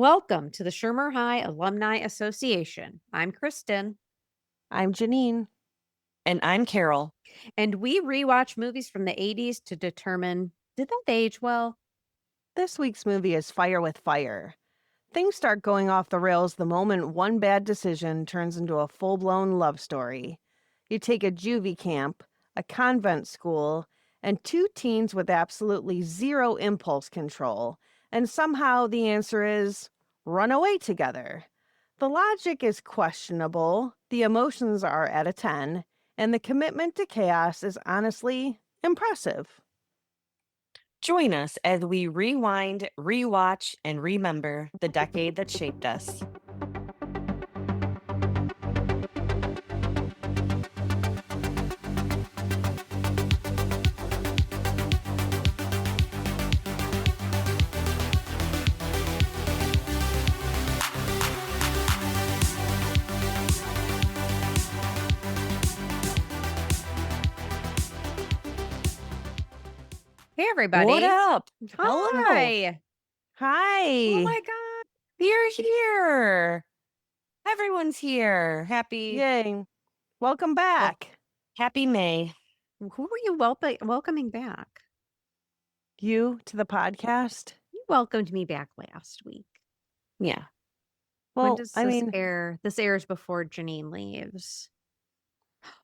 Welcome to the Shermer High Alumni Association. I'm Kristin, I'm Jeannine. And I'm Carole. and we rewatch movies from the 80s to determine did that age well? This week's movie is Fire with Fire. Things start going off the rails the moment one bad decision turns into a full-blown love story. You take a juvie camp, a convent school, and two teens with absolutely zero impulse control, and somehow the answer is run away together. The logic is questionable, the emotions are at a 10, and the commitment to chaos is honestly impressive. Join us as we rewind, rewatch, and remember the decade that shaped us. Hey, everybody. What up? Hi. Hi. Oh, my God. You're here. Everyone's here. Happy Yay. Welcome back. Happy May. Who are you welcoming back? You to the podcast. You welcomed me back last week. Yeah. When Well, does I this mean, air? This airs before Jeannine leaves.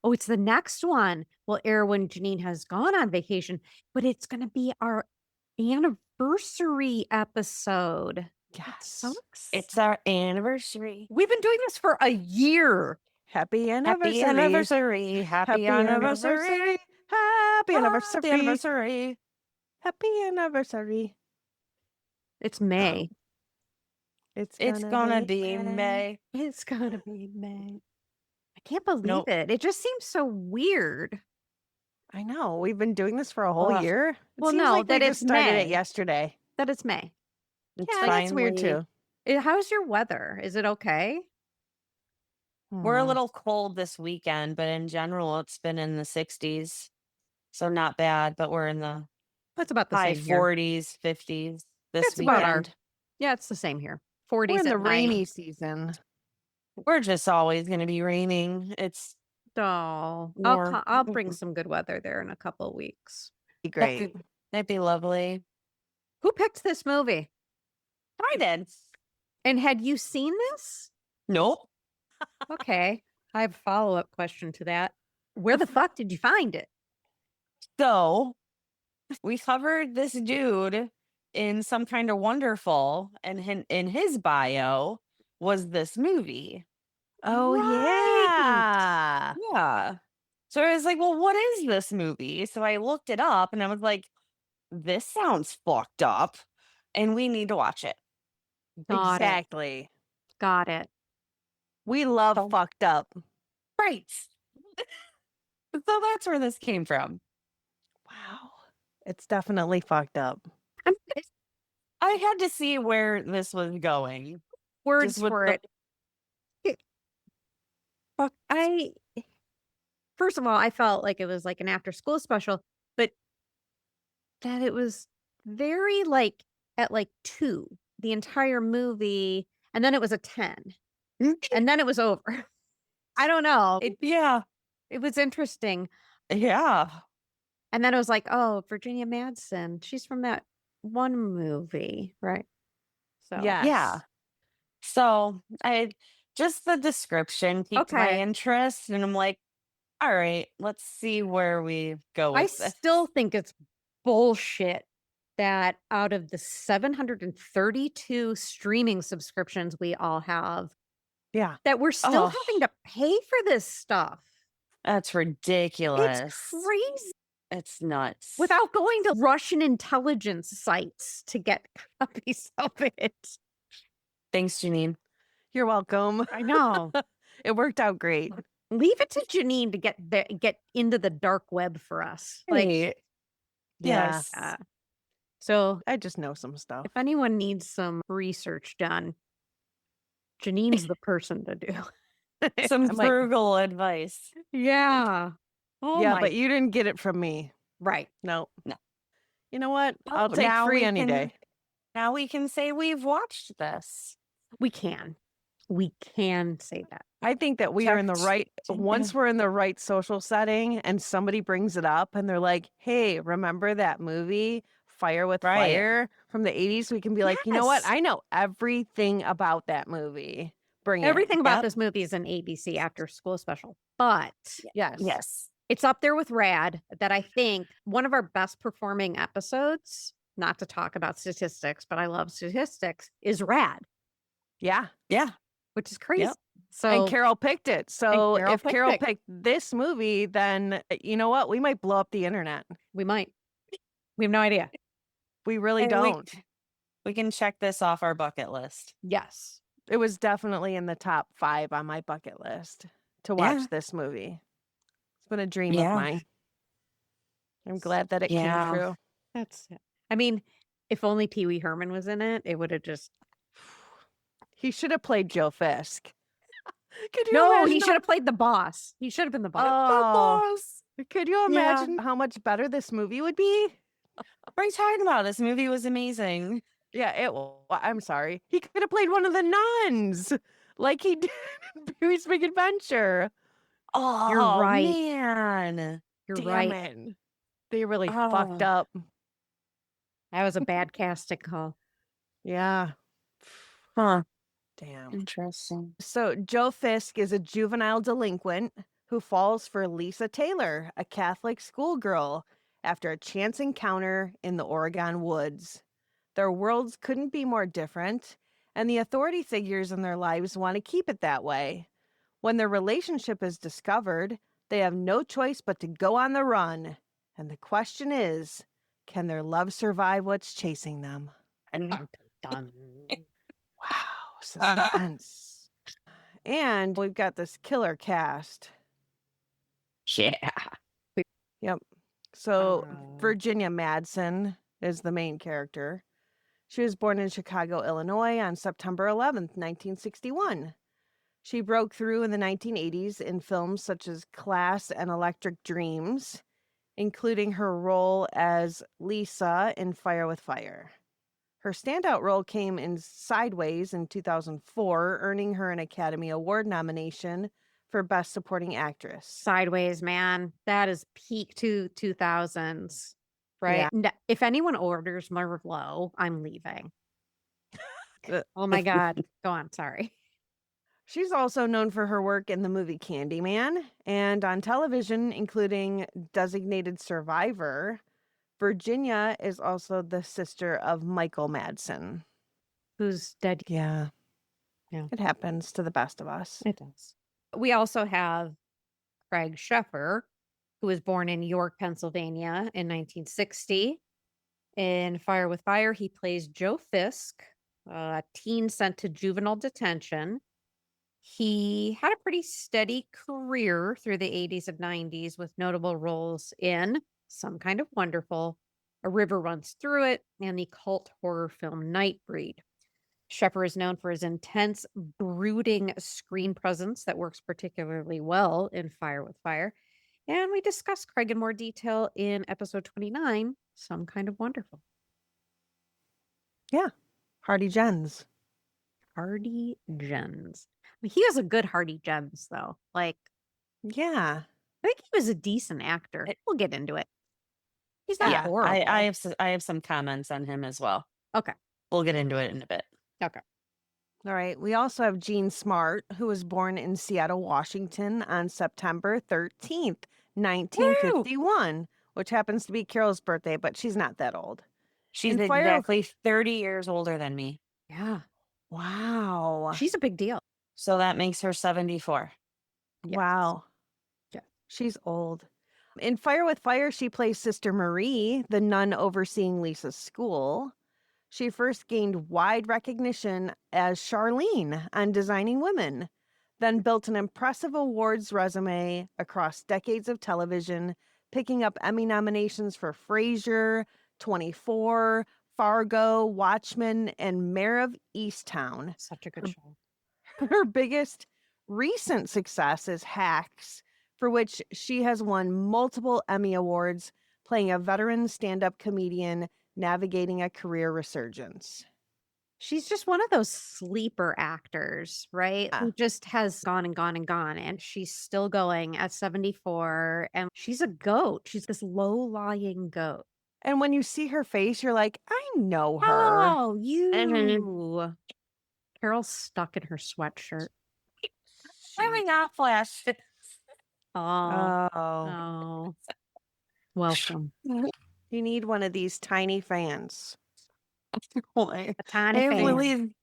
Oh, it's the next one. Will air when Jeannine has gone on vacation, but it's going to be our anniversary episode. yes. It's our anniversary. We've been doing this for a year. Happy anniversary. Happy anniversary. Happy anniversary. Happy anniversary. Happy anniversary. Happy anniversary. It's May. It's gonna be May. It's gonna be May. I can't believe Nope. it. It just seems so weird. I know. We've been doing this for a whole Ugh. year. It Well, seems no, like that we it's just started May. it yesterday. That it's May. It's Yeah, that's weird finally- too. How's your weather? Is it okay? We're a Hmm. little cold this weekend, but in general, it's been in the 60s. So not bad, but we're in the That's about the high same here. 40s, 50s this That's about weekend. Yeah, it's the same here. We're 40s in the at night. rainy season. We're just always going to be raining. It's Oh, More- I'll bring some good weather there in a couple of weeks. Be great. that'd be lovely. Who picked this movie? I did. And had you seen this? Nope. Okay. I have a follow-up question to that. Where the fuck did you find it? So we covered this dude in Some Kind of Wonderful, and in his bio was this movie. Oh, Right. yeah. Yeah. So I was like, well, what is this movie? So I looked it up and I was like, this sounds fucked up and we need to watch it. Got it. Exactly. Got it. We love So- fucked up. Right. So that's where this came from. Wow. It's definitely fucked up. I had to see where this was going. Words Just with for the- it. Fuck, first of all, I felt like it was like an after school special, but that it was very like at like 2 the entire movie, and then it was a 10, and then it was over. I don't know. Yeah. It was interesting. Yeah. And then it was like, oh, Virginia Madsen. She's from that one movie, right? So Yes. Yeah. So I just the description piqued my Okay. interest, and I'm like, all right, let's see where we go I with this. still think it's bullshit that out of the 732 streaming subscriptions we all have, Yeah. that we're still Ugh. having to pay for this stuff. That's ridiculous. It's crazy. It's nuts. Without going to Russian intelligence sites to get copies of it. Thanks, Jeannine. You're welcome. I know. It worked out great. Leave it to Jeannine to get into the dark web for us. Like, Right. Yeah. Yes. so I just know some stuff. if anyone needs some research done, Jeannine's the person to do. Some I'm like- frugal advice. Yeah. Oh yeah, my. but you didn't get it from me. Right. No. No. You know what? Well, I'll take now free we any can- day. Now we can say we've watched this. We can. We can say that. I think that we are in the right, Checked. once we're in the right social setting and somebody brings it up and they're like, hey, remember that movie, Fire with Right. Fire from the 80s? We can be like, you know what? Yes. I know everything about that movie. Bring it. Everything about Yep. this movie is an ABC after school special, but Yes. Yes. it's up there with Rad, that I think one of our best performing episodes, not to talk about statistics, but I love statistics, is Rad, Yeah. Yeah. which is crazy. Yep. So And Carole picked it. So Carole if picked Carole it. picked this movie, then you know what? We might blow up the internet. we might. We have no idea. We really And don't. We can check this off our bucket list. Yes. It was definitely in the top 5 on my bucket list to watch Yeah. this movie. It's been a dream of Yeah. mine. I'm glad that it came Yeah. true. That's it. I mean, if only Pee Wee Herman was in it, it would have just. He should have played Joe Fisk. Could you No, imagine he how- should have played the boss. He should have been the boss. Oh, could you Yeah. imagine how much better this movie would be? What are you talking about? This movie was amazing. Yeah, I'm sorry. He could have played one of the nuns like he did in Pee-wee's Big Adventure. Oh, right. man. You're Damn right. it. They really fucked Oh. up. That was a bad casting call. Yeah. Huh. Damn. Interesting. So Joe Fisk is a juvenile delinquent who falls for Lisa Taylor, a Catholic schoolgirl, after a chance encounter in the Oregon woods. Their worlds couldn't be more different, and the authority figures in their lives want to keep it that way. When their relationship is discovered, they have no choice but to go on the run. And the question is, can their love survive what's chasing them? And Done. Wow, suspense. And we've got this killer cast. yeah. Yep. So Oh. Virginia Madsen is the main character. She was born in Chicago, Illinois on September 11th, 1961. She broke through in the 1980s in films such as Class and Electric Dreams, including her role as Lisa in Fire with Fire. Her standout role came in Sideways in 2004, earning her an Academy Award nomination for Best Supporting Actress. Sideways, man. That is peak 2000s, right? Yeah. If anyone orders Merlot, I'm leaving. Uh, Oh my God. Go on. Sorry. She's also known for her work in the movie Candyman and on television, including Designated Survivor. Virginia is also the sister of Michael Madsen. Who's dead? Yeah. Yeah. It happens to the best of us. It does. We also have Craig Sheffer, who was born in York, Pennsylvania in 1960. In Fire with Fire, he plays Joe Fisk, a teen sent to juvenile detention. He had a pretty steady career through the 80s and 90s with notable roles in Some Kind of Wonderful, A River Runs Through It, and the cult horror film Nightbreed. Sheffer is known for his intense, brooding screen presence that works particularly well in Fire with Fire. And we discuss Craig in more detail in episode 29, Some Kind of Wonderful. Yeah. Hardy Jens. Hardy Jens. I mean, he was a good Hardy Jens, though. Like, Yeah. I think he was a decent actor. We'll get into it. He's not Yeah. horrible. I have some comments on him as well. Okay. We'll get into it in a bit. Okay. All right. We also have Jean Smart, who was born in Seattle, Washington on September 13th, 1951, which happens to be Carole's birthday, but she's not that old. She's In Fire- exactly 30 years older than me. Yeah. Wow. She's a big deal. So that makes her 74. Yes. Wow. Yeah. She's old. In Fire with Fire, she plays Sister Marie, the nun overseeing Lisa's school. She first gained wide recognition as Charlene on Designing Women, then built an impressive awards resume across decades of television, picking up Emmy nominations for Frasier, 24, Fargo, Watchmen, and Mayor of Easttown. Such a good show. Her biggest recent success is Hacks, for which she has won multiple Emmy Awards, playing a veteran stand-up comedian navigating a career resurgence. She's just one of those sleeper actors, right? Yeah. Who just has gone and gone and gone, and she's still going at 74, and she's a goat. She's this low-lying goat. And when you see her face, you're like, I know her. Oh, Mhm. you. Carole's stuck in her sweatshirt. Why am I not flash? Oh, Oh, oh. Welcome. you need one of these tiny fans. Boy. A tiny I have fan.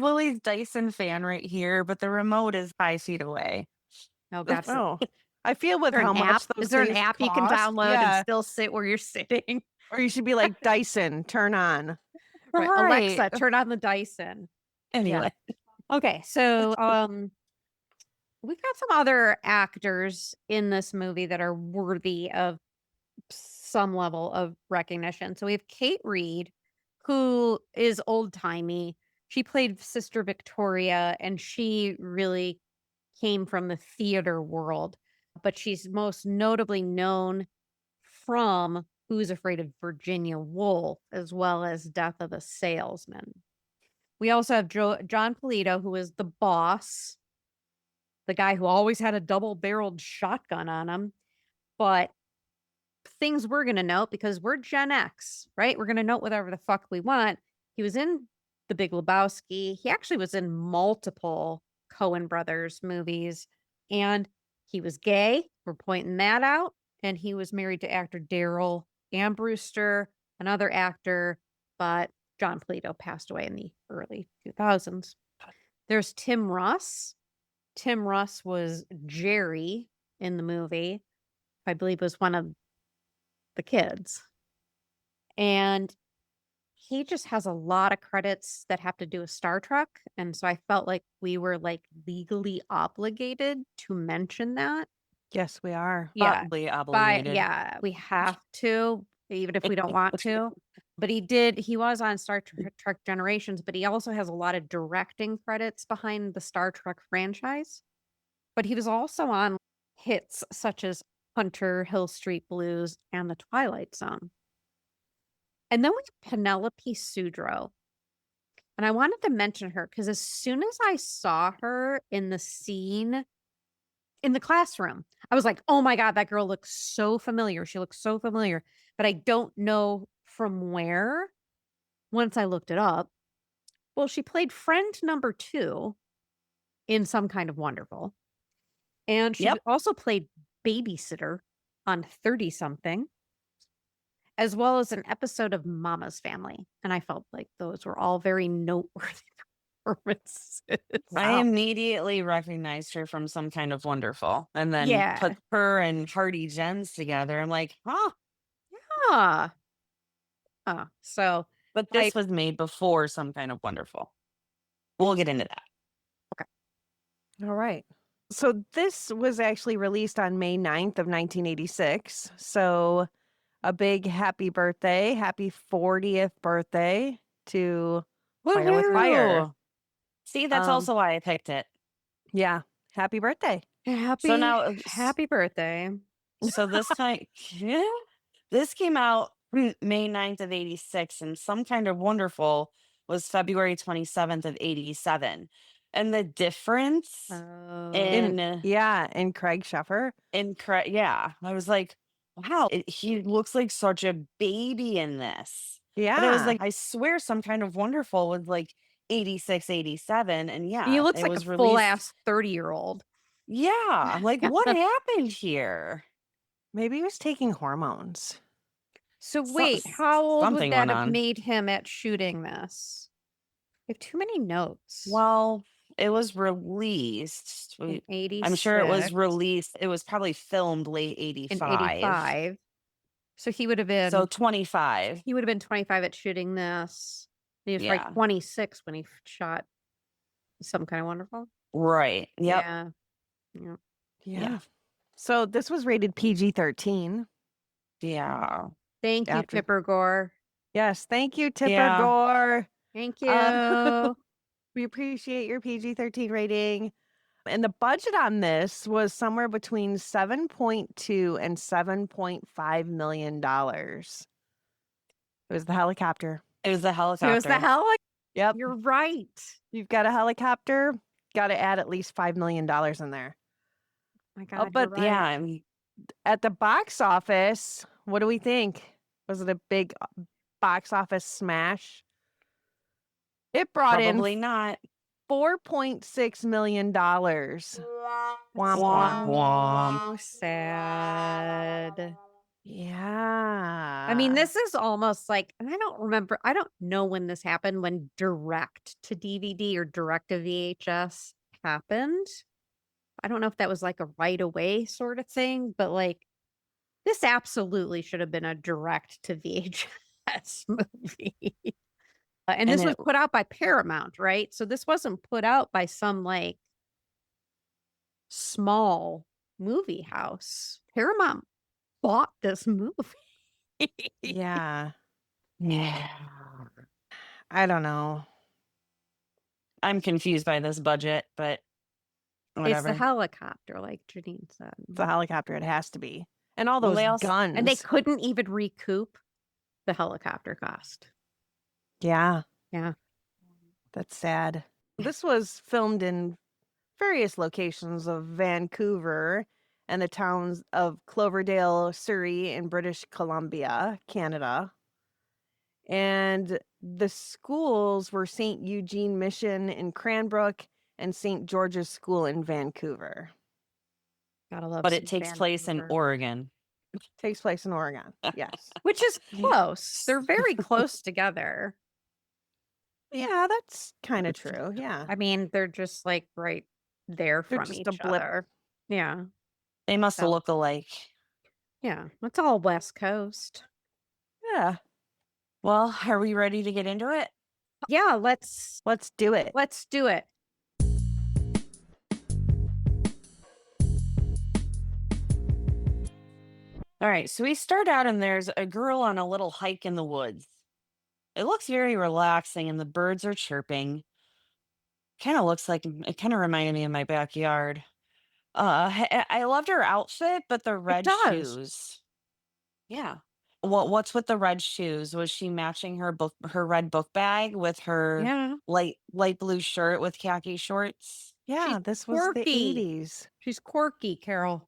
Lily's Dyson fan right here, but the remote is 5 feet away. Oh, God. Oh, I feel with Is there how an much app? those Is there an things app you can cost, download and yeah. still sit where you're sitting? Or you should be like, Dyson, turn on. Right. Right. Alexa, turn on the Dyson. Anyway. Okay, so we've got some other actors in this movie that are worthy of some level of recognition. So we have Kate Reid, who is old-timey. She played Sister Victoria, and she really came from the theater world, but she's most notably known from Who's Afraid of Virginia Woolf, as well as Death of a Salesman. We also have John Polito, who is the boss, the guy who always had a double-barreled shotgun on him. But things we're going to note, because we're Gen X, right? We're going to note whatever the fuck we want. He was in The Big Lebowski. He actually was in multiple Coen Brothers movies, and he was gay. We're pointing that out. And he was married to actor Daryl Brewster, another actor, but John Polito passed away in the early 2000s. There's Tim Russ. Tim Russ was Jerry in the movie. I believe was one of the kids. And he just has a lot of credits that have to do with Star Trek. And so I felt like we were like legally obligated to mention that. Yes, we are. Yeah. Probably But obligated. yeah, we have to, even if we don't want to. But he was on Star Trek Generations, but he also has a lot of directing credits behind the Star Trek franchise. But he was also on hits such as Hunter, Hill Street Blues, and The Twilight Zone. And then we have Penelope Sudrow. And I wanted to mention her because as soon as I saw her in the scene in the classroom, I was like, oh my God, that girl looks so familiar. She looks so familiar, but I don't know from where once I looked it up. Well, she played friend number 2 in Some Kind of Wonderful. And she Yep. also played babysitter on 30 something, as well as an episode of Mama's Family. And I felt like those were all very noteworthy performances. I Wow. immediately recognized her from Some Kind of Wonderful, and then Yeah. put her and Hardy Jens together. I'm like, huh. Ah. So But this was made before Some Kind of Wonderful. We'll get into that. All right. So this was actually released on May 9th of 1986. So a big happy 40th birthday to Fire with Fire. Woohoo! See, that's Um, also why I picked it. Yeah. Happy birthday. So now, happy birthday. so this time, yeah, this came out May 9th of 86, and Some Kind of Wonderful was February 27th of 87. And the difference Oh. in And Craig Sheffer. yeah, I was like, wow, he looks like such a baby in this. Yeah. But I was like, I swear Some Kind of Wonderful was like 86, 87. And yeah, He looks it like was a released. full ass 30-year-old. Yeah. I'm like, what happened here? Maybe he was taking hormones. So So- wait, how old something would that went have on. made him at shooting this? We have too many notes. Well, it was released. in 86. I'm sure it was released. It was probably filmed late in 85. 85. So he would have been So 25. 25 at shooting this. He was Yeah. like 26 when he shot Some Kind of Wonderful. Right. Yep. Yeah. Yeah. So this was rated PG-13. Yeah. Thank you, After- Tipper Gore. Yes. Thank you, Tipper Yeah. Gore. Thank you. We appreciate your PG-13 rating. And the budget on this was somewhere between $7.2 and $7.5 million. It was the helicopter. It was the It was helicopter. the hell. Yep. You're right. You've got a helicopter, got to add at least $5 million in there. My Oh, God, you're but right. Yeah, I mean, at the box office, what do we think? Was it a big box office smash? It brought probably in not. $4.6 million. Womp Womp womp. womp. So sad. I mean, Yeah. this is almost like, and I don't know when this happened, when direct to DVD or direct to VHS happened. I don't know if that was like a right away sort of thing, but like this absolutely should have been a direct to VHS movie. And And this was it put out by Paramount, right? So this wasn't put out by some like small movie house. Paramount bought this movie. Yeah. yeah. I don't know. I'm confused by this budget, but It's the whatever. helicopter, like Jeannine said. It's a helicopter. It has to be. And all Well, those they also guns. And they couldn't even recoup the helicopter cost. Yeah. Yeah. That's sad. This was filmed in various locations of Vancouver and the towns of Cloverdale, Surrey, in British Columbia, Canada. And the schools were St. Eugene Mission in Cranbrook and St. George's School in Vancouver. Gotta love but some it takes place in Vancouver. Oregon. Takes place in Oregon. Yes. Which is close. They're very close together. Yeah, that's kind of true. Yeah. I mean, they're just like right there They're from just each a blip. other. Yeah. They must So- look alike. Yeah. It's all West Coast. Yeah. Well, are we ready to get into it? Yeah, let's do it. do it. All right, so we start out and there's a girl on a little hike in the woods. It looks very relaxing and the birds are chirping. Kind of looks like it kind of reminded me of my backyard. I loved her outfit, but the red does. shoes. Yeah. What's with the red shoes? Was she matching her red book bag with her Yeah. light blue shirt with khaki shorts? Yeah, She's this was the quirky. 80s. She's quirky, Carol.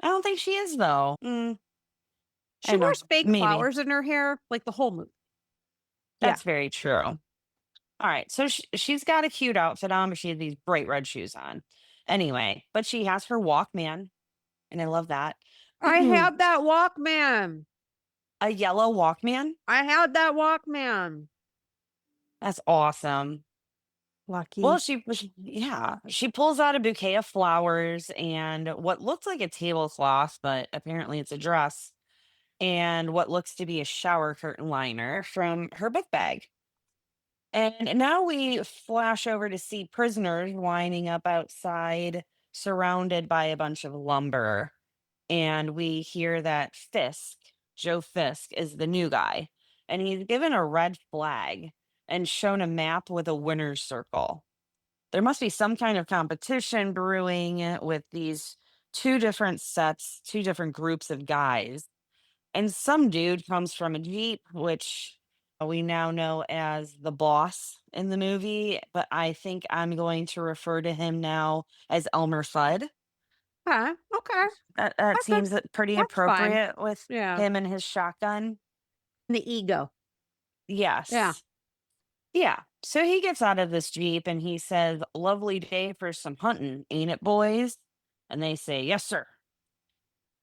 I don't think she is though. I She know, wears fake maybe. flowers in her hair like the whole movie. That's very true. All right. So she's got a cute outfit on, but she has these bright red shoes on. Anyway, but she has her Walkman, and I love that. I had that Walkman. A yellow Walkman. I had that Walkman. That's awesome. Lucky. Well, she pulls out a bouquet of flowers and what looks like a tablecloth, but apparently it's a dress, and what looks to be a shower curtain liner from her book bag. And now we flash over to see prisoners lining up outside, surrounded by a bunch of lumber. And we hear that Joe Fisk, is the new guy. And he's given a red flag and shown a map with a winner's circle. There must be some kind of competition brewing with these two different groups of guys. And some dude comes from a Jeep, which we now know as the boss in the movie, but I think I'm going to refer to him now as Elmer Fudd. Okay. That seems pretty that's fine. appropriate with Yeah. him and his shotgun. The ego. Yes. Yeah. Yeah. So he gets out of this Jeep and he says, "Lovely day for some hunting, ain't it, boys?" And they say, "Yes, sir."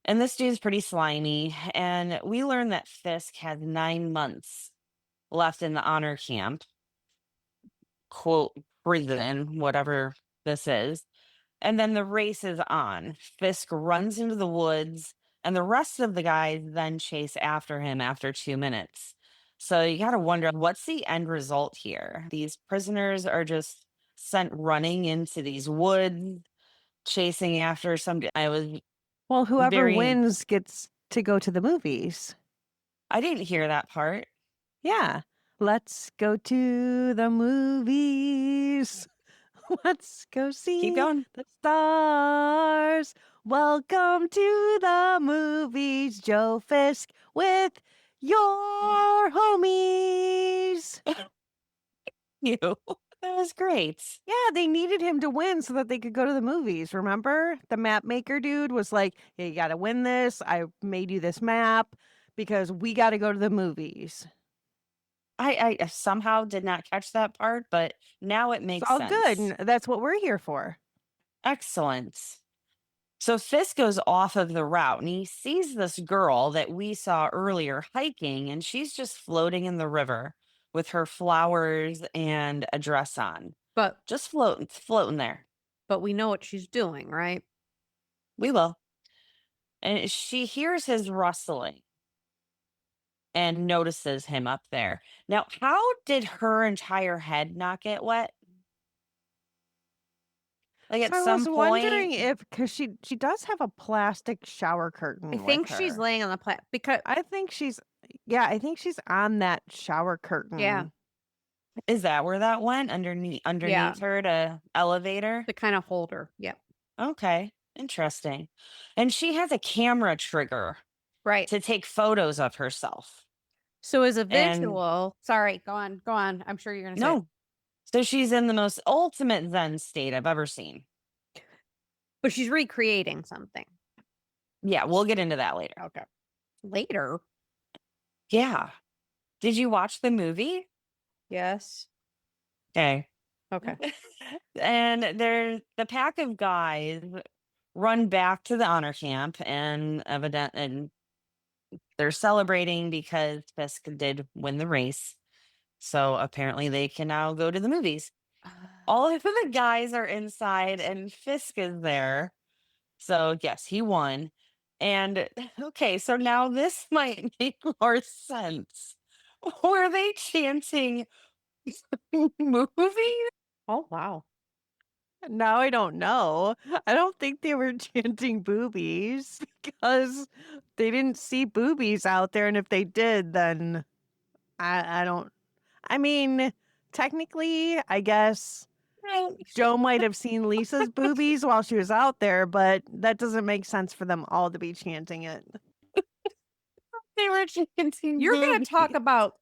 And this dude's pretty slimy. And we learn that Fisk has 9 months left in the honor camp, quote, prison, whatever this is. And then the race is on. Fisk runs into the woods, and the rest of the guys then chase after him after 2 minutes. So you got to wonder, what's the end result here? These prisoners are just sent running into these woods, chasing after some. Well, whoever very- wins gets to go to the movies. I didn't hear that part. Yeah. Let's go to the movies. Let's go see Keep going. the stars. Welcome to the movies, Joe Fisk with Your homies. You. That was great. Yeah, they needed him to win so that they could go to the movies. Remember? The map maker dude was like, "Yeah, you got to win this. I made you this map because we got to go to the movies." I somehow did not catch that part, but now it It's makes all good. sense. And that's what we're here for. Excellent. So Fisk goes off of the route and he sees this girl that we saw earlier hiking, and she's just floating in the river with her flowers and a dress on. But Just floating there. we know what she's doing, right? We will. And she hears his rustling and notices him up there. Now, how did her entire head not get wet? Like So at I was some wondering point, if because she does have a plastic shower I curtain with think she's her. laying on the because I think she's yeah, I think she's on that shower yeah, curtain. is that where that went yeah, underneath her to elevator? to kind of hold her. Yeah. Okay, interesting. And she has a camera trigger Right. to take photos of herself. So as a And visual, sorry, go on, go on. I'm sure you're gonna say it. no, so she's in the most ultimate Zen state I've ever seen. But she's recreating something. Yeah, we'll get into that later. Okay. Later. Yeah. Did you watch the movie? Yes. Okay. Okay. And the pack of guys run back to the honor camp and they're celebrating because Fisk did win the race. So apparently they can now go to the movies. All of the guys are inside and Fisk is there. So yes, he won. And okay, so now this might make more sense. Were they chanting movie? Oh wow. Now I don't know. I don't think they were chanting boobies because they didn't see boobies out there, and if they did, then I don't. I mean, technically, I guess Joe might have seen Lisa's boobies while she was out there, but that doesn't make sense for them all to be chanting it. They were chanting You're gonna boobies. talk about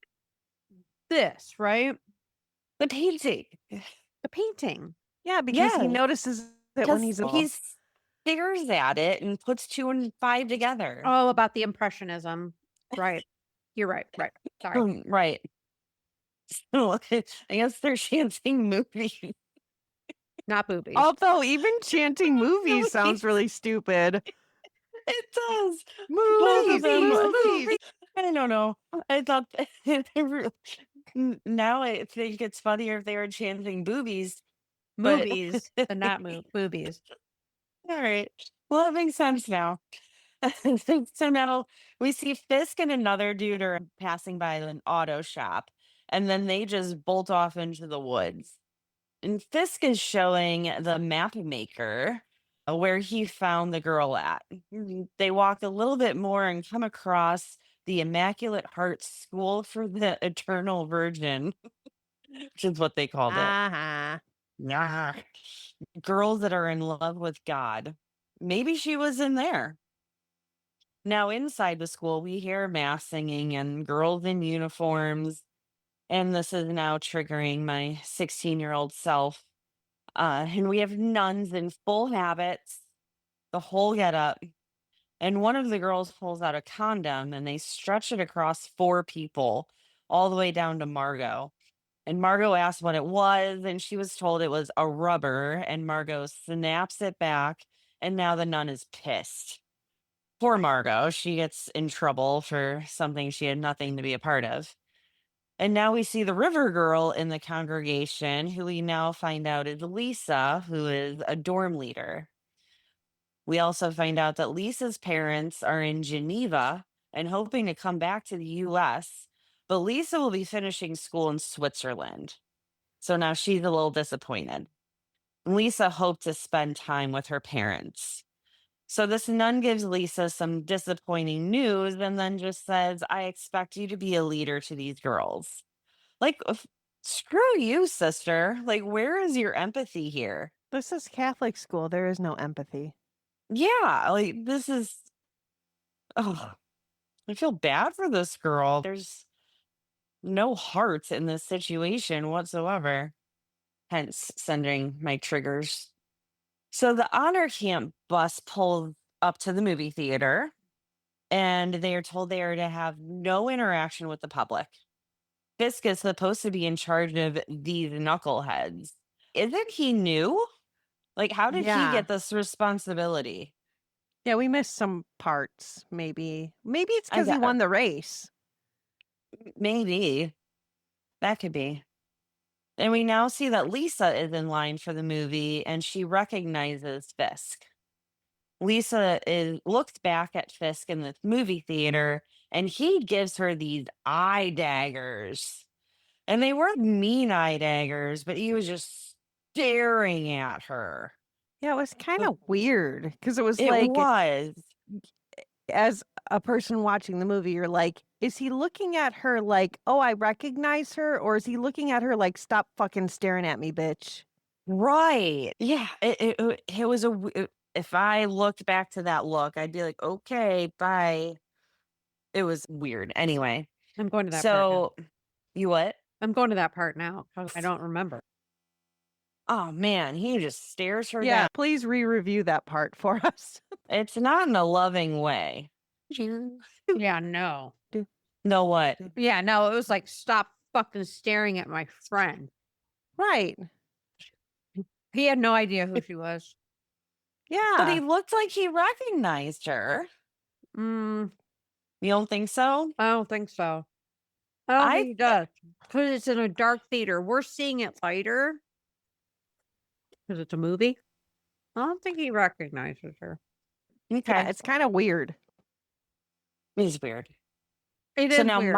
this, right? The painting. The painting. Yeah, because he Yes, notices it when because he's he little. stares at it and puts 2 and 5 together. Oh, about the impressionism. Right. You're right. Right. Sorry. Right. So, I guess they're chanting movie. Not boobies. Although even chanting movies Movies. sounds really stupid. It does. Both Movies, of them. movies. I don't know. I thought they were, now I think it's funnier if they were chanting boobies, but Movies. And not boobies. all right. Well, it makes sense now. So now we see Fisk and another dude are passing by an auto shop, and then they just bolt off into the woods. And Fisk is showing the map maker where he found the girl at. They walk a little bit more and come across the Immaculate Heart School for the Eternal Virgin, which is what they called it. Uh-huh. Yeah. Girls that are in love with God. Maybe she was in there. Now, inside the school, we hear mass singing and girls in uniforms. And this is now triggering my 16-year-old self. And we have nuns in full habits, the whole get up. And one of the girls pulls out a condom and they stretch it across 4 people, all the way down to Margot. And Margot asked what it was, and she was told it was a rubber. And Margot snaps it back. And now the nun is pissed. Poor Margot. She gets in trouble for something she had nothing to be a part of. And now we see the river girl in the congregation, who we now find out is Lisa, who is a dorm leader. We also find out that Lisa's parents are in Geneva and hoping to come back to the US, but Lisa will be finishing school in Switzerland. So now she's a little disappointed. Lisa hoped to spend time with her parents. So this nun gives Lisa some disappointing news and then just says, I expect you to be a leader to these girls. Like, screw you, sister. Like, where is your empathy here? This is Catholic school. There is no empathy. Yeah, like, this is, oh. I feel bad for this girl. There's no heart in this situation whatsoever. Hence, sending my triggers. So the honor camp bus pulls up to the movie theater, and they are told they are to have no interaction with the public. Fisk is supposed to be in charge of these knuckleheads. Isn't he new? Like, how did he Yeah. get this responsibility? Yeah, we missed some parts, maybe. Maybe it's I because he got won the race. maybe that could be. And we now see that Lisa is in line for the movie and she recognizes Fisk. Lisa looks back at Fisk in the movie theater and he gives her these eye daggers. And they weren't mean eye daggers, but he was just staring at her. Yeah, it was kind But of weird because it was it like, was. as a person watching the movie, you're like, is he looking at her like, oh, I recognize her? Or is he looking at her like, stop fucking staring at me, bitch? Right. Yeah. It was if I looked back to that look, I'd be like, okay, bye. It was weird. Anyway, I'm going to that part now. so you what? I'm going to that part now 'cause I don't remember. Oh man, he just stares her Yeah, down. please re-review that part for us. It's not in a loving way. Yeah, no. No what? Yeah, no, it was like, "Stop fucking staring at my friend." Right. He had no idea who she was. But he Yeah. looked like he recognized her. Mm, You don't think so? I don't think so. I don't I think he does because it's in a dark theater. We're seeing it later because it's a movie. I don't think he recognizes her. Yeah, okay. it's kind of weird. It's weird. It So is now weird.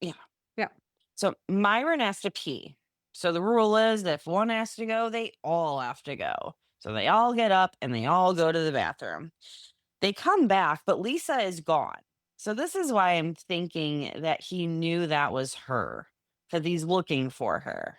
yeah. Yeah. So Myron has to pee. So the rule is that if one has to go, they all have to go. So they all get up and they all go to the bathroom. They come back, but Lisa is gone. So this is why I'm thinking that he knew that was her because he's looking for her.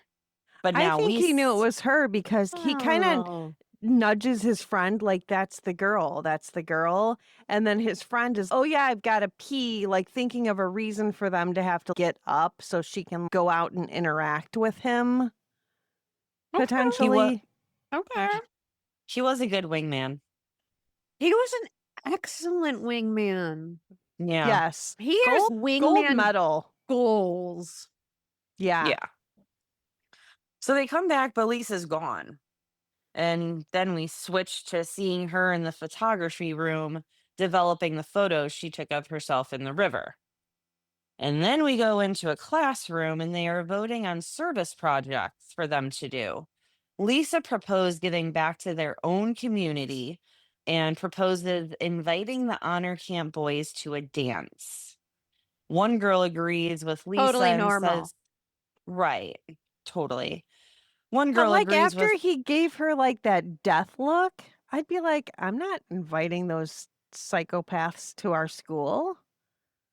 But I now think we he knew it was her because he kind of Oh. nudges his friend like, that's the girl, that's the girl. And then his friend is, oh yeah, I've got to pee, like thinking of a reason for them to have to get up so she can go out and interact with him, Okay. potentially. Okay. he was a good wingman. He was an excellent wingman. Yeah. Yes. He has Gold wingman medal. goals. Yeah. Yeah. So they come back, but Lisa's gone. And then we switch to seeing her in the photography room developing the photos she took of herself in the river. And then we go into a classroom and they are voting on service projects for them to do. Lisa proposed giving back to their own community and proposes inviting the honor camp boys to a dance. One girl agrees with Lisa Totally and normal. says, right, totally. One But girl like agrees after with, he gave her like that death look, I'd be like, I'm not inviting those psychopaths to our school.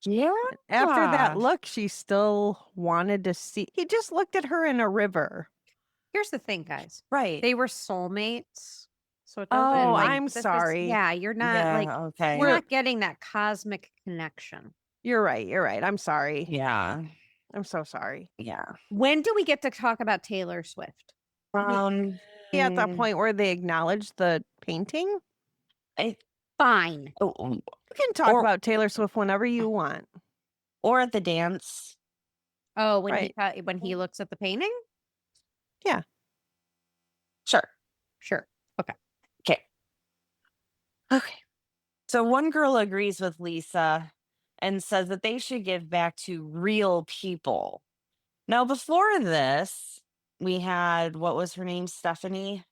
yeah. After that look, she still wanted to see. He just looked at her in a river. Here's the thing, guys. Right. They were soulmates. So it Oh, doesn't like I'm this is sorry. yeah, you're not like Okay. you're not getting that cosmic connection. You're right. You're right. I'm sorry. Yeah. I'm so sorry. Yeah. When do we get to talk about Taylor Swift? Um, At that mm, point where they acknowledge the painting, I, Fine. oh, you can talk Or- about Taylor Swift whenever you want. or at the dance. Oh, when Right. when he looks at the painting? Sure. Sure. Okay. Okay. So one girl agrees with Lisa and says that they should give back to real people. Now, before this, we had, what was her name? Stephanie.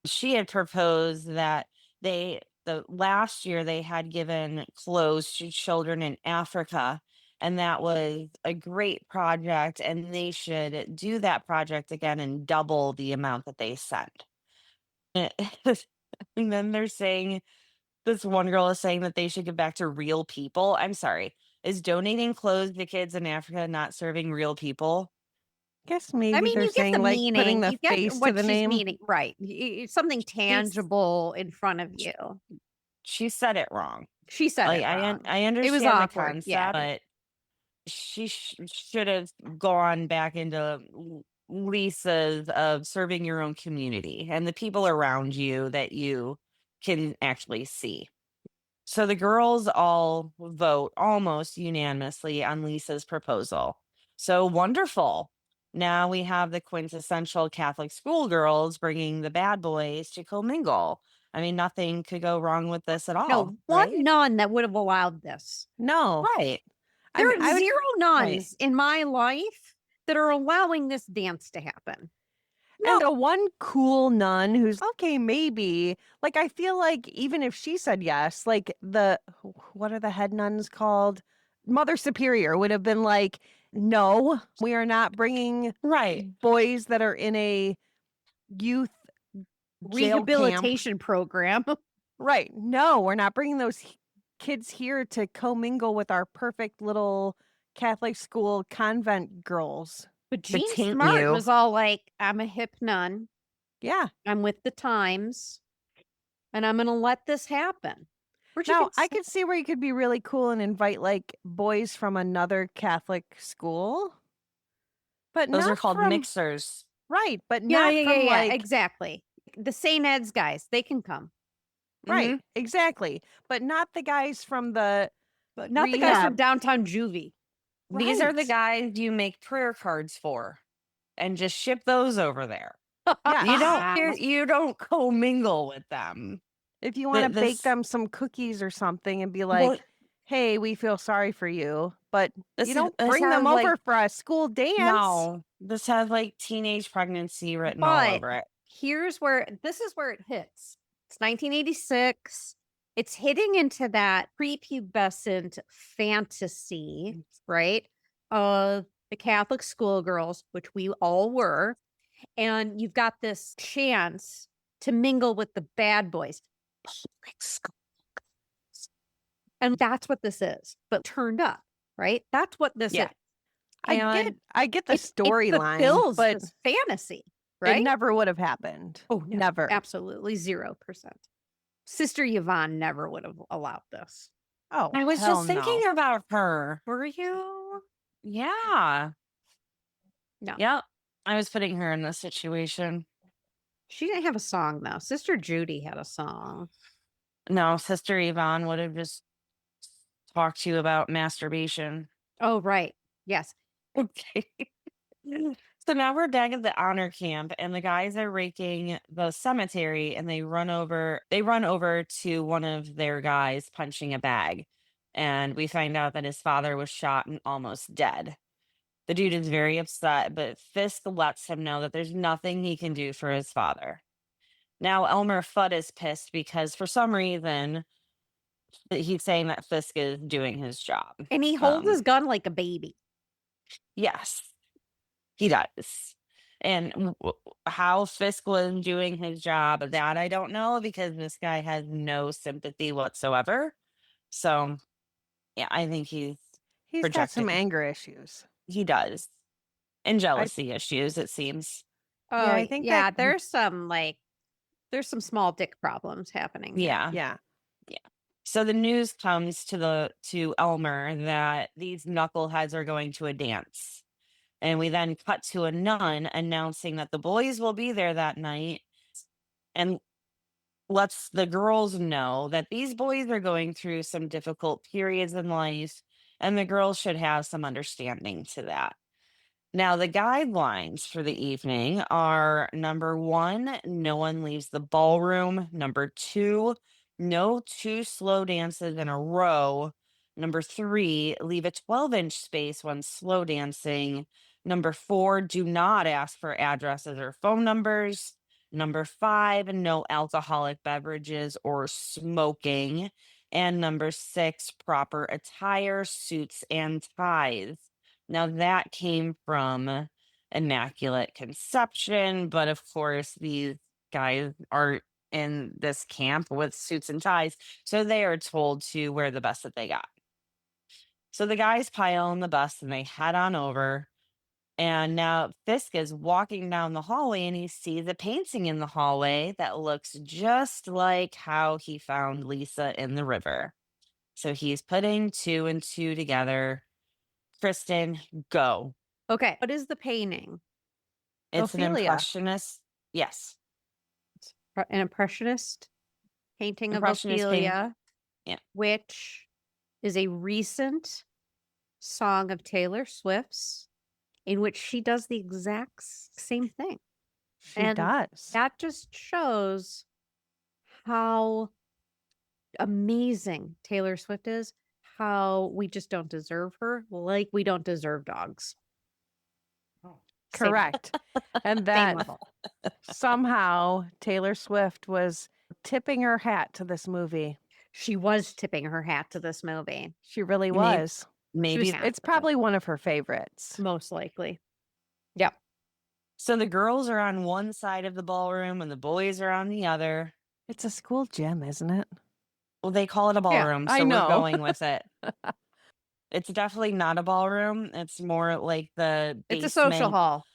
She had proposed that the last year they had given clothes to children in Africa. And that was a great project. And they should do that project again and double the amount that they sent. And then they're saying, this one girl is saying that they should give back to real people. I'm sorry. Is donating clothes to kids in Africa not serving real people? Guess maybe I mean, they're you get the saying like meaning. putting the You get face to what the she's name. meaning. Right. Something tangible in front of you. she said it wrong. She said Like it wrong. I It was understand the awkward, yeah. concept, but she should have gone back into Lisa's of serving your own community and the people around you that you can actually see. So the girls all vote almost unanimously on Lisa's proposal. So wonderful. Now we have the quintessential Catholic schoolgirls bringing the bad boys to commingle. I mean, nothing could go wrong with this at all, No, one right? nun that would have allowed this. No. Right. I There mean, are I would 0 Right. nuns in my life that are allowing this dance to happen. and the one cool nun who's okay, maybe. Like, I feel like even if she said yes, like what are the head nuns called? Mother Superior would have been like, no, we are not bringing Right. boys that are in a youth jail camp. Rehabilitation program. Right. No, we're not bringing those kids here to commingle with our perfect little Catholic school convent girls. But To Jean taint Smart you. was all like, I'm a hip nun. Yeah. I'm with the times. And I'm going to let this happen. Where'd you Now, get I could see where you could be really cool and invite like boys from another Catholic school, but Those are not called from mixers. right, but Yeah, not yeah, from yeah, yeah, like exactly. The St. Ed's guys, they can come. right, Mhm. exactly, but not the guys from the But not the guys from rehab. downtown juvie. These are the Right. guys you make prayer cards for and just ship those over there. You don't Yes. you don't commingle with them. If you want to bake This them some cookies or something and be well, like, "Hey, we feel sorry for you," but you don't this bring has them like over for a school dance. no, this has like teenage pregnancy written all But over it. this is where it hits. It's 1986. It's hitting into that prepubescent fantasy, right? Of the Catholic schoolgirls, which we all were. And you've got this chance to mingle with the bad boys. Public school. And that's what this is, but turned up, right? That's what this Yeah. is. I get And I get the it storyline, fulfills but this fantasy, it right? never would have happened. Oh, no, Never. absolutely 0%. Sister Yvonne never would have allowed this. Oh, I was hell just thinking no. about her. Were you? Yeah. No. Yep. I was putting her in this situation. She didn't have a song, though. Sister Judy had a song. No, Sister Yvonne would have just talked to you about masturbation. Oh, right. Yes. Okay. So now we're back at the honor camp and the guys are raking the cemetery and they run over to one of their guys punching a bag. And we find out that his father was shot and almost dead. The dude is very upset, but Fisk lets him know that there's nothing he can do for his father. Now Elmer Fudd is pissed because for some reason he's saying that Fisk is doing his job. And he holds his gun like a baby. Yes. He does. And how Fisk was doing his job, that I don't know because this guy has no sympathy whatsoever. So, yeah, I think he's He's got some projecting. anger issues. He does. And I jealousy issues, it seems. Oh, I think yeah. that There's some small dick problems happening here. Yeah. yeah. So the news comes to Elmer that these knuckleheads are going to a dance. And we then cut to a nun announcing that the boys will be there that night and lets the girls know that these boys are going through some difficult periods in life and the girls should have some understanding to that. Now, the guidelines for the evening are number 1, no one leaves the ballroom. Number 2, no 2 slow dances in a row. Number 3, leave a 12-inch space when slow dancing. Number 4, do not ask for addresses or phone numbers. Number 5, no alcoholic beverages or smoking. And number 6, proper attire, suits, and ties. Now that came from Immaculate Conception, but of course, these guys are in this camp with suits and ties, so they are told to wear the best that they got. So the guys pile on the bus and they head on over, And now Fisk is walking down the hallway and he sees a painting in the hallway that looks just like how he found Lisa in the river. So he's putting two and two together. Kristin, go. Okay. What is the painting? It's an Ophelia. impressionist. Yes. An impressionist painting of Impressionist painting. Ophelia, Yeah. which is a recent song of Taylor Swift's in which she does the exact same thing. She And does. that just shows how amazing Taylor Swift is, how we just don't deserve her, like we don't deserve dogs. Same level. Correct. And Same that level. somehow Taylor Swift was tipping her hat to this movie. She was tipping her hat to this movie. She really Maybe- was. Maybe Yeah. It's probably one of her favorites. Most likely. Yep. so. The girls are on one side of the ballroom and the boys are on the other. It's a school gym, isn't it? Well, they call it a ballroom, I so know. we're going with it. It's definitely not a ballroom. It's more like the It's a social basement hall.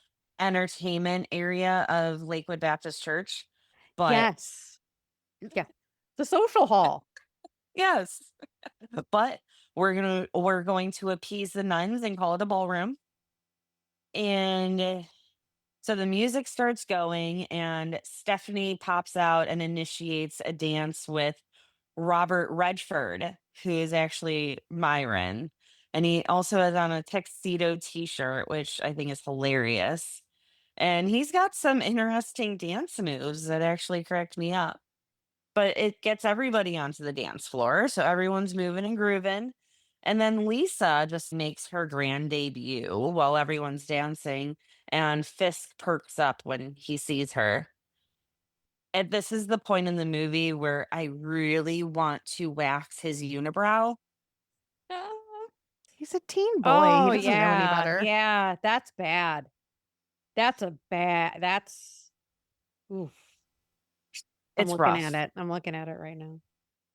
entertainment area of Lakewood Baptist Church. But Yes. Yeah. The social hall. yes, but we're going to appease the nuns and call it a ballroom. And so the music starts going, and Stephanie pops out and initiates a dance with Robert Redford, who is actually Myron. And he also has on a tuxedo t-shirt, which I think is hilarious. And he's got some interesting dance moves that actually cracked me up. But it gets everybody onto the dance floor. So everyone's moving and grooving. And then Lisa just makes her grand debut while everyone's dancing. And Fisk perks up when he sees her. And this is the point in the movie where I really want to wax his unibrow. He's a teen boy. Oh, He doesn't know any yeah. better. Yeah. That's bad. That's oof. I'm It's looking rough. at it. I'm looking at it right now.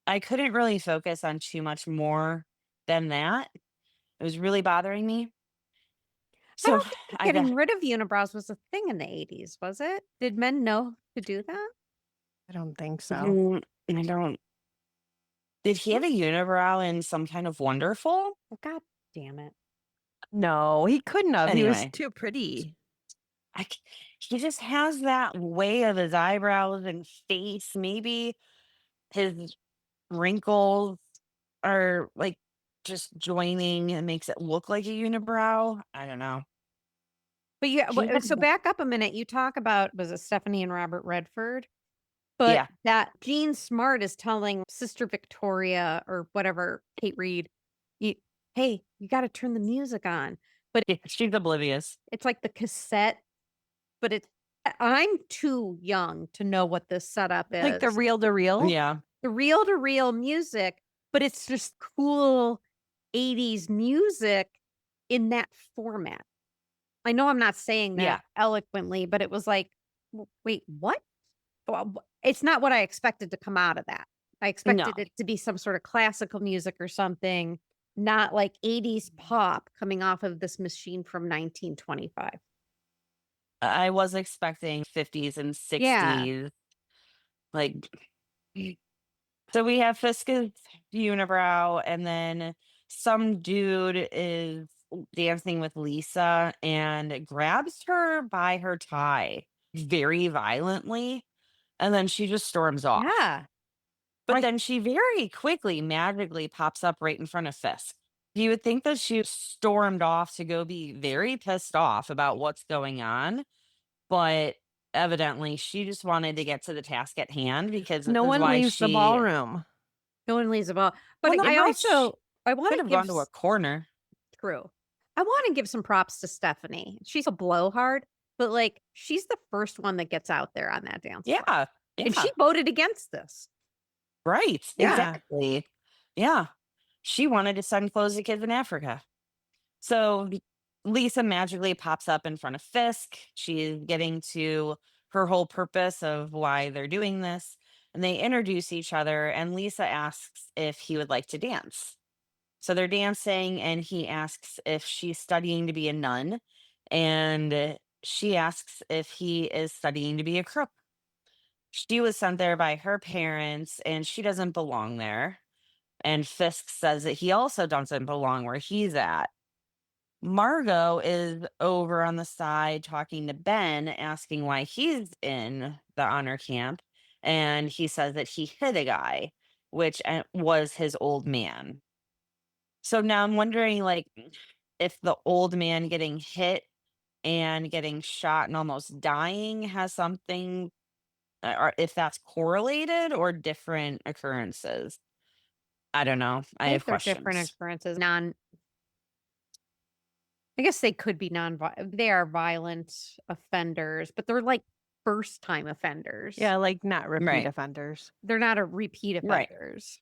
I couldn't really focus on too much more than that. It was really bothering me. I don't So think I got getting rid of unibrows was a thing in the 80s, was it? Did men know to do that? I don't think so. I don't. Did he have a unibrow in some kind of Wonderful? Oh, God damn it. No, he couldn't have. He was Anyway. too pretty. He just has that way of his eyebrows and face. Maybe his wrinkles are like just joining and makes it look like a unibrow. I don't know. But yeah, He had so the- back up a minute. You talk about, was it Stephanie and Robert Redford? But Yeah. that Jean Smart is telling Sister Victoria or whatever, Kate Reed, hey, you got to turn the music on. But Yeah, she's oblivious. it's like the cassette, but I'm too young to know what this setup is. Like the reel to reel. Yeah. The reel to reel music, but it's just cool 80s music in that format. I know I'm not saying that Yeah. eloquently, but it was like, wait, what? Well, it's not what I expected to come out of that. I expected it to be some sort of classical music or something, not like 80s pop coming off of this machine from 1925. I was expecting 50s and 60s. Yeah. Like, so we have Fisk's unibrow, and then some dude is dancing with Lisa and grabs her by her tie very violently. And then she just storms off. Yeah. But Right. then she very quickly, magically pops up right in front of Fisk. You would think that she stormed off to go be very pissed off about what's going on. But evidently, she just wanted to get to the task at hand because No this is one why leaves the she ballroom. No one leaves the ball. But Well, no, I right, also, I want could to have give gone to a corner. true. I want to give some props to Stephanie. She's a blowhard, but like she's the first one that gets out there on that dance floor. Yeah. And she voted against this. Right. Yeah. Exactly. Yeah. She wanted to send clothes to kids in Africa. So Lisa magically pops up in front of Fisk. She's getting to her whole purpose of why they're doing this. And they introduce each other, and Lisa asks if he would like to dance. So they're dancing, and he asks if she's studying to be a nun. and she asks if he is studying to be a crook. She was sent there by her parents, and she doesn't belong there. And Fisk says that he also doesn't belong where he's at. Margot is over on the side talking to Ben, asking why he's in the honor camp. And he says that he hit a guy, which was his old man. So now I'm wondering, like, if the old man getting hit and getting shot and almost dying has something, or if that's correlated or different occurrences. I don't know. I I think have they're different questions. occurrences. I guess they could be they are violent offenders, but they're like first time offenders. Yeah, like not repeat Right. offenders. They're not a repeat Right. offenders.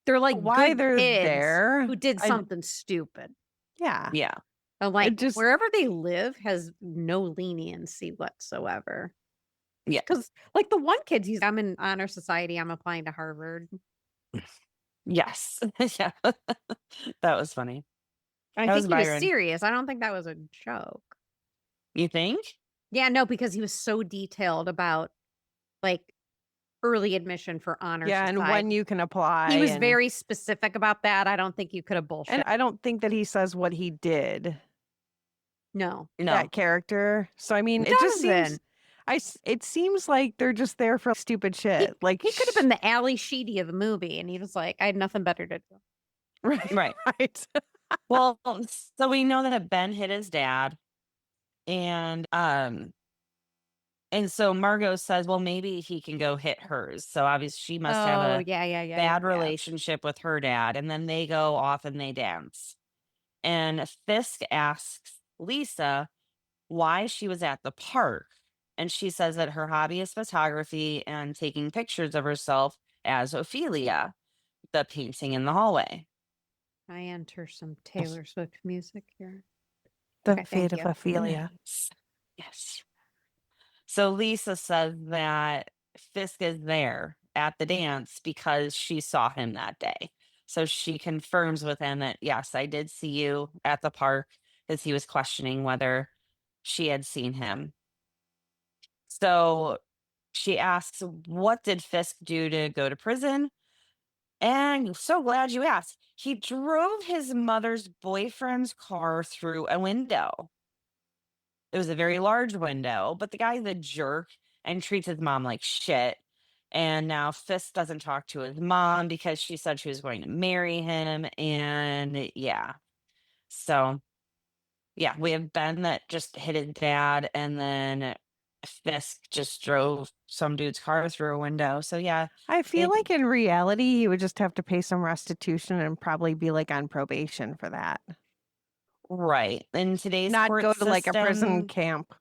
They're like Why good they're kids there? who did I something stupid. yeah. Yeah. And like It just wherever they live has no leniency whatsoever. Yeah. Because like the one kid, I'm in honor society. I'm applying to Harvard. Yes. Yeah. That was funny. I That think was he was Byron. serious. I don't think that was a joke. You think? Yeah, no, because he was so detailed about like early admission for honor yeah, and when society. you can apply. He was and, very specific about that. I don't think you could have bullshit. and I don't think that he says what he did. No. No. That character. So I mean, He it just seems doesn't. it seems like they're just there for stupid shit. Like He could have been the Ali Sheedy of the movie, and he was like, I had nothing better to do. right. Right. Right. Well, so we know that Ben hit his dad, and so Margot says, well, maybe he can go hit hers. So obviously she must have Oh, a yeah. bad relationship with her dad. And then they go off and they dance. And Fisk asks Lisa why she was at the park. And she says that her hobby is photography and taking pictures of herself as Ophelia, the painting in the hallway. I enter some Taylor Swift music here. The Okay, thank fate of you. Ophelia. Yes. So Lisa says that Fisk is there at the dance because she saw him that day. So she confirms with him that, yes, I did see you at the park, because he was questioning whether she had seen him. So she asks, what did Fisk do to go to prison? And so glad you asked. He drove his mother's boyfriend's car through a window. It was a very large window, but the guy's a jerk and treats his mom like shit. And now Fisk doesn't talk to his mom because she said she was going to marry him. And yeah. So yeah, we have Ben that just hit his dad, and then Fisk just drove some dude's car through a window. So yeah, I feel like in reality he would just have to pay some restitution and probably be like on probation for that. right. In today's Not court go to like a prison system, camp.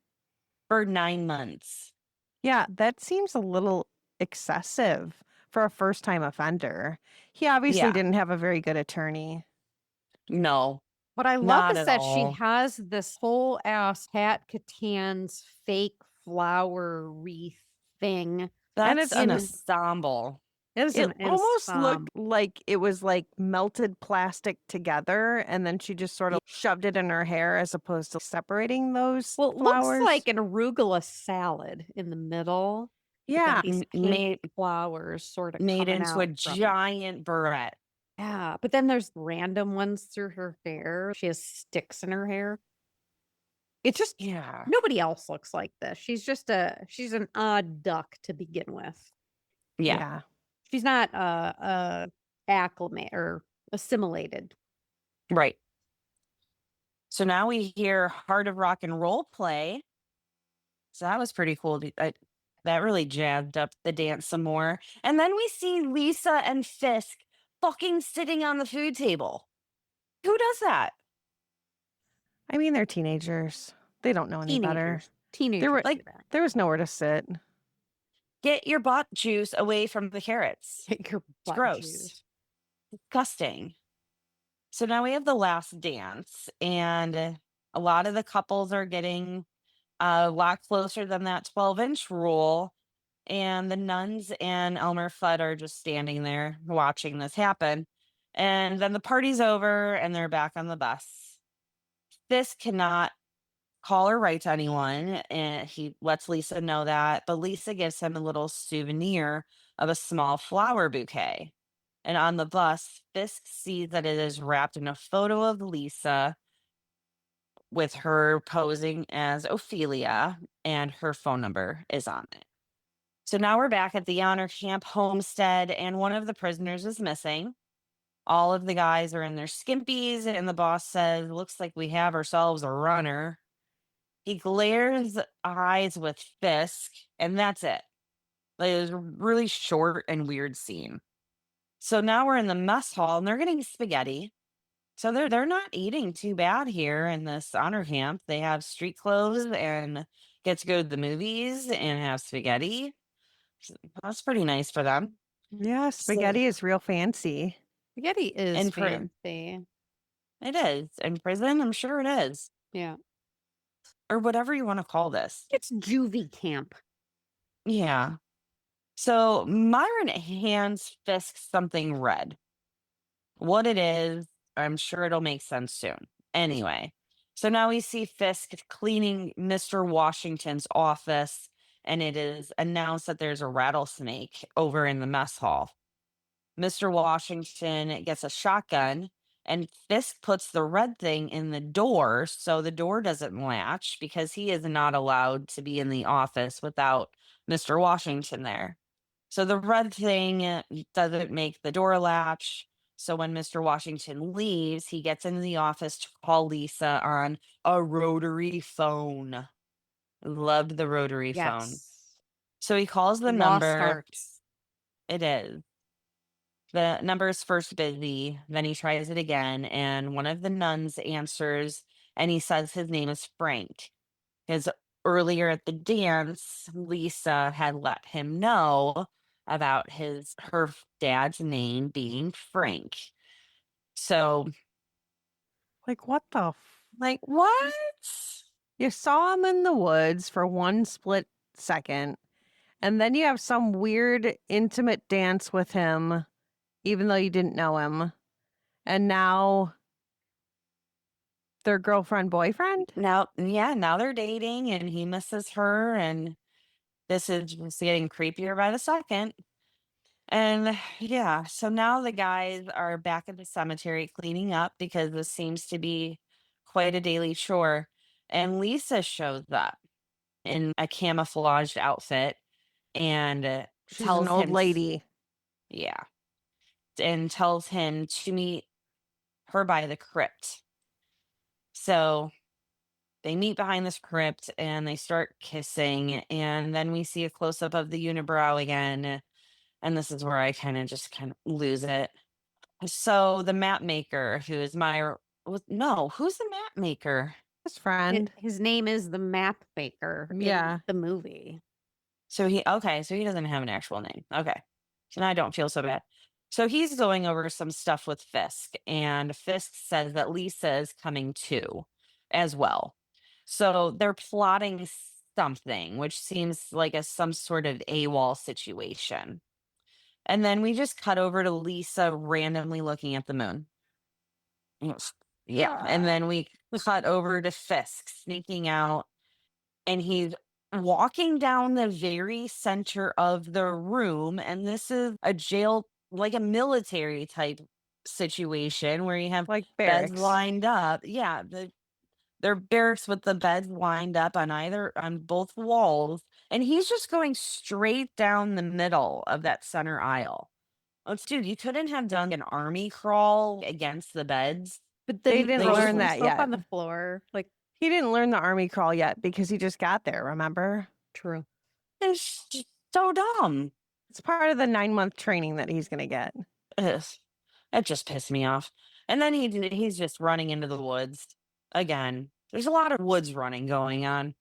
for 9 months. Yeah, that seems a little excessive for a first time offender. He obviously Yeah. didn't have a very good attorney. No, What I love not is at that she all. has this whole ass Pat Catan's fake flower wreath thing. That's it's an in- ensemble. It was It an almost ensemble. looked like it was like melted plastic together, and then she just sort of shoved it in her hair as opposed to separating those Well, it flowers. looks like an arugula salad in the middle. with, Yeah. like, these pink Made flowers sort of made coming into out a from it. giant barrette. Yeah, but then there's random ones through her hair. She has sticks in her hair. It's just Yeah. nobody else looks like this. She's an odd duck to begin with. Yeah. She's not acclimate or assimilated. Right. So now we hear Heart of Rock and Roll play. So that was pretty cool. That really jazzed up the dance some more. And then we see Lisa and Fisk fucking sitting on the food table. Who does that? I mean, they're teenagers. They don't know any better. Teenagers. Like- do that. There was nowhere to sit. Get your butt juice away from the carrots. Get your It's butt gross. juice. Disgusting. So now we have the last dance, and a lot of the couples are getting a lot closer than that 12-inch rule. And the nuns and Elmer Fudd are just standing there watching this happen. And then the party's over and they're back on the bus. Fisk cannot call or write to anyone, and he lets Lisa know that. But Lisa gives him a little souvenir of a small flower bouquet. And on the bus, Fisk sees that it is wrapped in a photo of Lisa with her posing as Ophelia, and her phone number is on it. So now we're back at the honor camp homestead, and one of the prisoners is missing. All of the guys are in their skimpies, and the boss says, "Looks like we have ourselves a runner." He glares eyes with Fisk, and that's it. Like, it was a really short and weird scene. So now we're in the mess hall, and they're getting spaghetti. So they're not eating too bad here in this honor camp. They have street clothes and get to go to the movies and have spaghetti. That's pretty nice for them. Yeah, So spaghetti is real fancy. Spaghetti is in pri- fancy. it is in prison. I'm sure it is, Yeah. or whatever you want to call this. It's juvie camp. Yeah. So Myron hands Fisk something red. What it is, I'm sure it'll make sense soon. Anyway, so now we see Fisk cleaning Mr. Washington's office, and it is announced that there's a rattlesnake over in the mess hall. Mr. Washington gets a shotgun, and Fisk puts the red thing in the door so the door doesn't latch because he is not allowed to be in the office without Mr. Washington there. So the red thing doesn't make the door latch. So when Mr. Washington leaves, he gets into the office to call Lisa on a rotary phone. Loved the rotary phone. Yes. So he calls the Lost number. arts. It is. The number is first busy. Then he tries it again, and one of the nuns answers, and he says his name is Frank. Because earlier at the dance, Lisa had let him know about her dad's name being Frank. So, Like, what the like, what? You saw him in the woods for one split second, and then you have some weird intimate dance with him, even though you didn't know him. And now they're girlfriend, boyfriend? Now, yeah, now they're dating, and he misses her, and this is just getting creepier by the second. And yeah, so now the guys are back at the cemetery cleaning up because this seems to be quite a daily chore. And Lisa shows up in a camouflaged outfit and She's an tells old him, lady. yeah, and tells him to meet her by the crypt. So they meet behind this crypt and they start kissing. And then we see a close up of the unibrow again. And this is where I kind of lose it. So the map maker, who is no, who's the map maker? His friend. His name is the map maker Yeah. in the movie. So he doesn't have an actual name. Okay. So now I don't feel so bad. So he's going over some stuff with Fisk, and Fisk says that Lisa is coming too as well. So they're plotting something, which seems like some sort of AWOL situation. And then we just cut over to Lisa randomly looking at the moon. Yes. Yeah. And then we cut over to Fisk sneaking out, and he's walking down the very center of the room. And this is a jail, like a military type situation where you have Like beds barracks. lined up. Yeah. They're barracks with the beds lined up on both walls. And he's just going straight down the middle of that center aisle. Oh, dude, you couldn't have done an army crawl against the beds. But They then didn't throws learn that himself yet. on the floor. Like, He didn't learn the army crawl yet because he just got there, remember? true. It's just so dumb. It's part of the 9-month training that he's going to get. Ugh, that just pissed me off. And then he's just running into the woods again. There's a lot of woods running going on.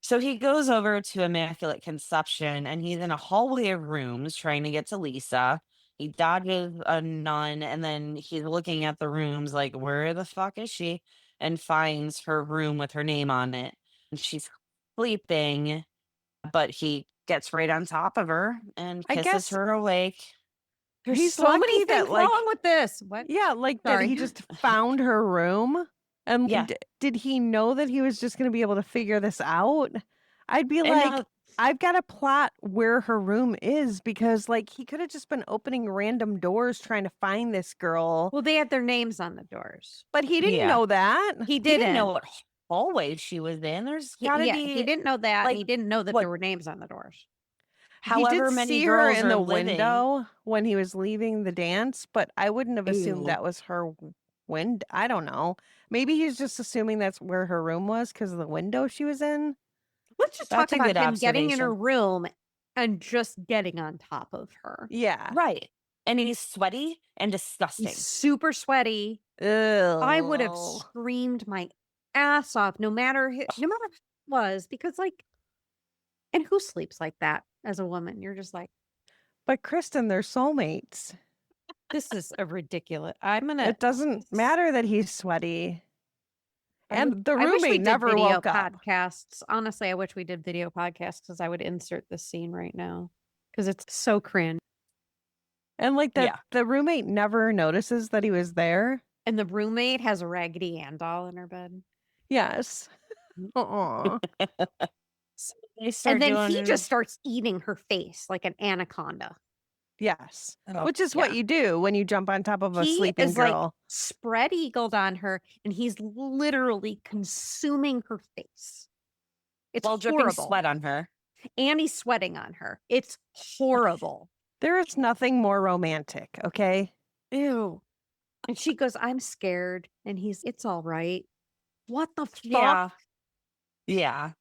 So he goes over to Immaculate Conception, and he's in a hallway of rooms trying to get to Lisa. He dodges a nun, and then he's looking at the rooms like, where the fuck is she? And finds her room with her name on it. And she's sleeping, but he gets right on top of her and I kisses guess her awake. There's He's so many lucky that, things wrong with this. What? Yeah, like that Sorry. he just found her room. And Yeah. did he know that he was just going to be able to figure this out? I'd be And like, I've got to plot where her room is because, like, he could have just been opening random doors trying to find this girl. Well, they had their names on the doors. But he didn't yeah. know that. He He didn't know didn't. what hallway she was in. There's got to He be didn't know that, and like he didn't know that what, there were names on the doors. He did however many see her girls in are the living. window when he was leaving the dance, but I wouldn't have assumed Ooh. that was her window. I don't know. Maybe he's just assuming that's where her room was because of the window she was in. Let's just That's talk a about good him getting in her observation. room and just getting on top of her. Yeah. Right. And he's sweaty and He's disgusting. super sweaty. Ugh. I would have screamed my ass off no matter who it was, because, like, and who sleeps like that as a woman? You're just like, But Kristin, they're soulmates. "This is a ridiculous." I'm gonna It doesn't matter that he's sweaty. And the I wish we roommate did never video woke up. podcasts. Honestly, I wish we did video podcasts because I would insert this scene right now because it's so cringe. And like Yeah. the roommate never notices that he was there. And the roommate has a Raggedy Ann doll in her bed. Yes. Aw. So they start And then he doing just starts eating her face like an anaconda. Yes. Oh, Which is what yeah. you do when you jump on top of a He sleeping is like girl. spread eagled on her, and he's literally consuming her face. It's while dripping horrible. sweat on her. And he's sweating on her. It's horrible. There is nothing more romantic, okay? Ew. And she goes, "I'm scared." And he's, "It's all right." What the fuck? Yeah. Yeah.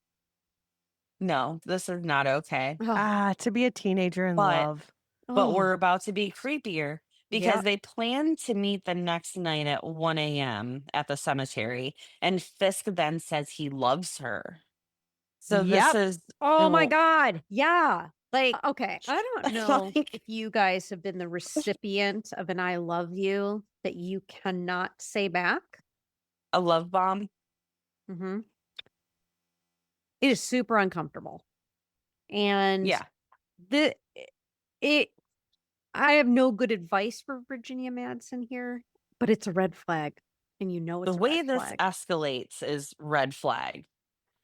No, this is not okay. Ugh. To be a teenager in But love. but Oh, we're about to be creepier because yep. they plan to meet the next night at 1 a.m. at the cemetery, and Fisk then says he loves her. So this Yep. is Oh my well, God. Yeah. Like, okay. I don't know like if you guys have been the recipient of an "I love you" that you cannot say back. a love bomb. hmm It is super uncomfortable. And Yeah. the it I have no good advice for Virginia Madsen here, but it's a red flag. And you know The it's a way red this flag. escalates is red flag.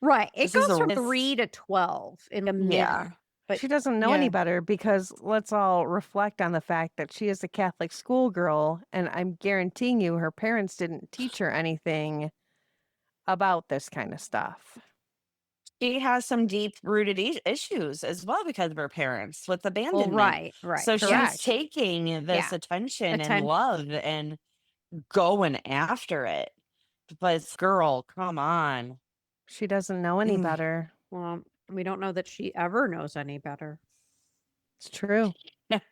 Right. It This is goes a from this 3 to 12 in a minute. yeah. But She doesn't know any yeah. better because let's all reflect on the fact that she is a Catholic schoolgirl, and I'm guaranteeing you her parents didn't teach her anything about this kind of stuff. She has some deep rooted issues as well because of her parents with Well, abandonment. right. So she's Correct. taking this Yeah. attention and love and going after it. But girl, come on. She doesn't know any Mm. better. Well, we don't know that she ever knows any better. It's true.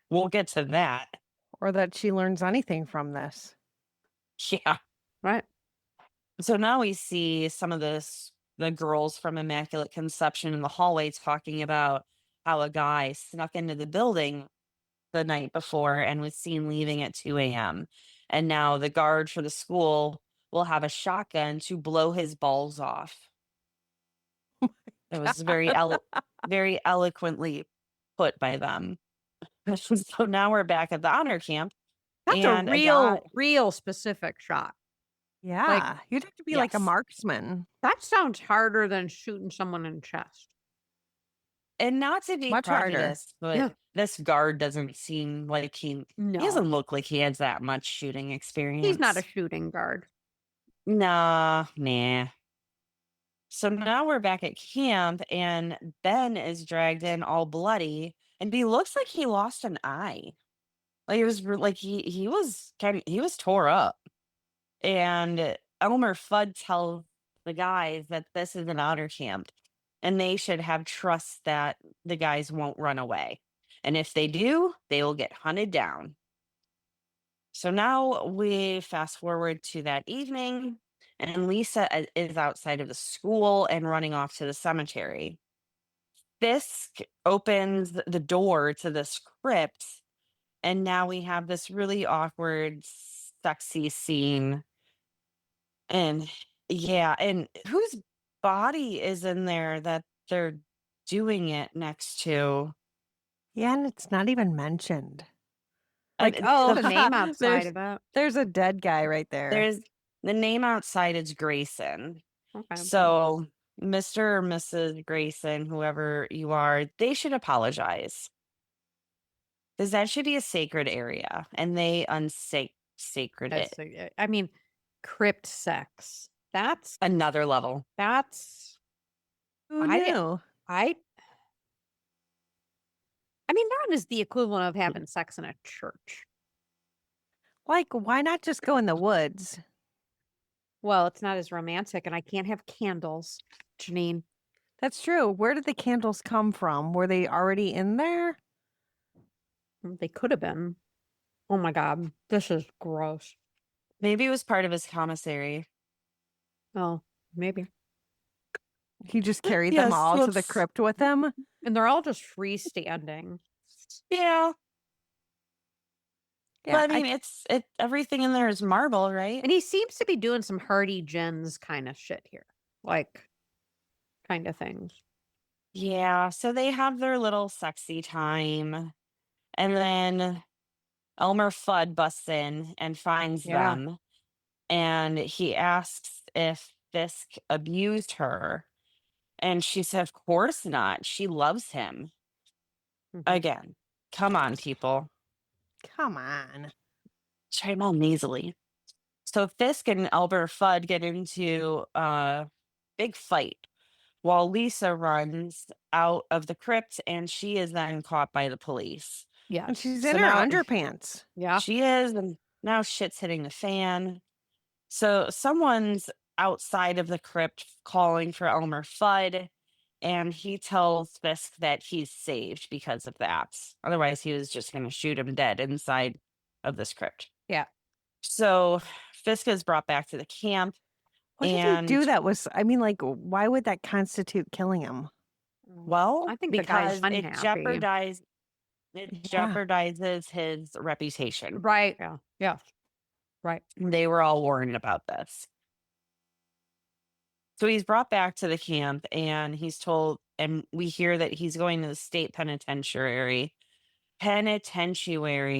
We'll get to that. Or that she learns anything from this. Yeah. Right. So now we see some of the girls from Immaculate Conception in the hallway talking about how a guy snuck into the building the night before and was seen leaving at 2 a.m. And now the guard for the school will have a shotgun to blow his balls off. It was very eloquently put by them. So now we're back at the honor camp, That's a and a guy, real specific shot. Yeah. You'd have to be like a yes, marksman. That sounds harder than shooting someone in the chest. and not to be Much harder. prejudiced, but Yeah. this guard doesn't seem like he No. doesn't look like he has that much shooting experience. He's not a shooting guard. Nah. So now we're back at camp, and Ben is dragged in all bloody, and he looks like he lost an eye. Like it was like he was tore up. And Elmer Fudd tells the guys that this is an honor camp, and they should have trust that the guys won't run away. And if they do, they will get hunted down. So now we fast forward to that evening, and Lisa is outside of the school and running off to the cemetery. Fisk opens the door to this crypt, and now we have this really awkward, sexy scene. And yeah, and whose body is in there that they're doing it next to? Yeah, and it's not even mentioned. And Like, Oh, the name outside of it. there's a dead guy right there. there's The name outside is Grayson. Okay. So, Mr. or Mrs. Grayson, whoever you are, they should apologize because that should be a sacred area, and they unsacred it. I mean, crypt sex. Another level. That's Who I didn't knew? I I mean, that is the equivalent of having sex in a church. Like, why not just go in the woods? Well, it's not as romantic, and I can't have candles, Jeannine. That's true. Where did the candles come from? Were they already in there? They could have been. Oh my god, this is gross. Maybe it was part of his commissary. Oh, maybe. He just carried them Yes, all to the let's. crypt with him. And they're all just freestanding. Yeah. Yeah, But I mean, everything in there is marble, right? And he seems to be doing some Hardy Jens kind of shit here. Like, kind of things. Yeah. So they have their little sexy time. And then Elmer Fudd busts in and finds Yeah. them. And he asks if Fisk abused her. And she said, of course not. She loves him. Mhm. Again, come on, people. come on. Try them all nasally. So Fisk and Elmer Fudd get into a big fight while Lisa runs out of the crypt and she is then caught by the police. Yeah. And she's So in her now underpants. Yeah. she is, and now shit's hitting the fan. So someone's outside of the crypt calling for Elmer Fudd, and he tells Fisk that he's saved because of that. Otherwise, he was just going to shoot him dead inside of this crypt. Yeah. So Fisk is brought back to the camp. What did he do And that was, I mean, like, why would that constitute killing him? well, I think the guy's because it unhappy. it Yeah. jeopardizes his reputation. Right. Yeah. Yeah. Right. They were all worried about this. So he's brought back to the camp and he's told, and we hear that he's going to the state penitentiary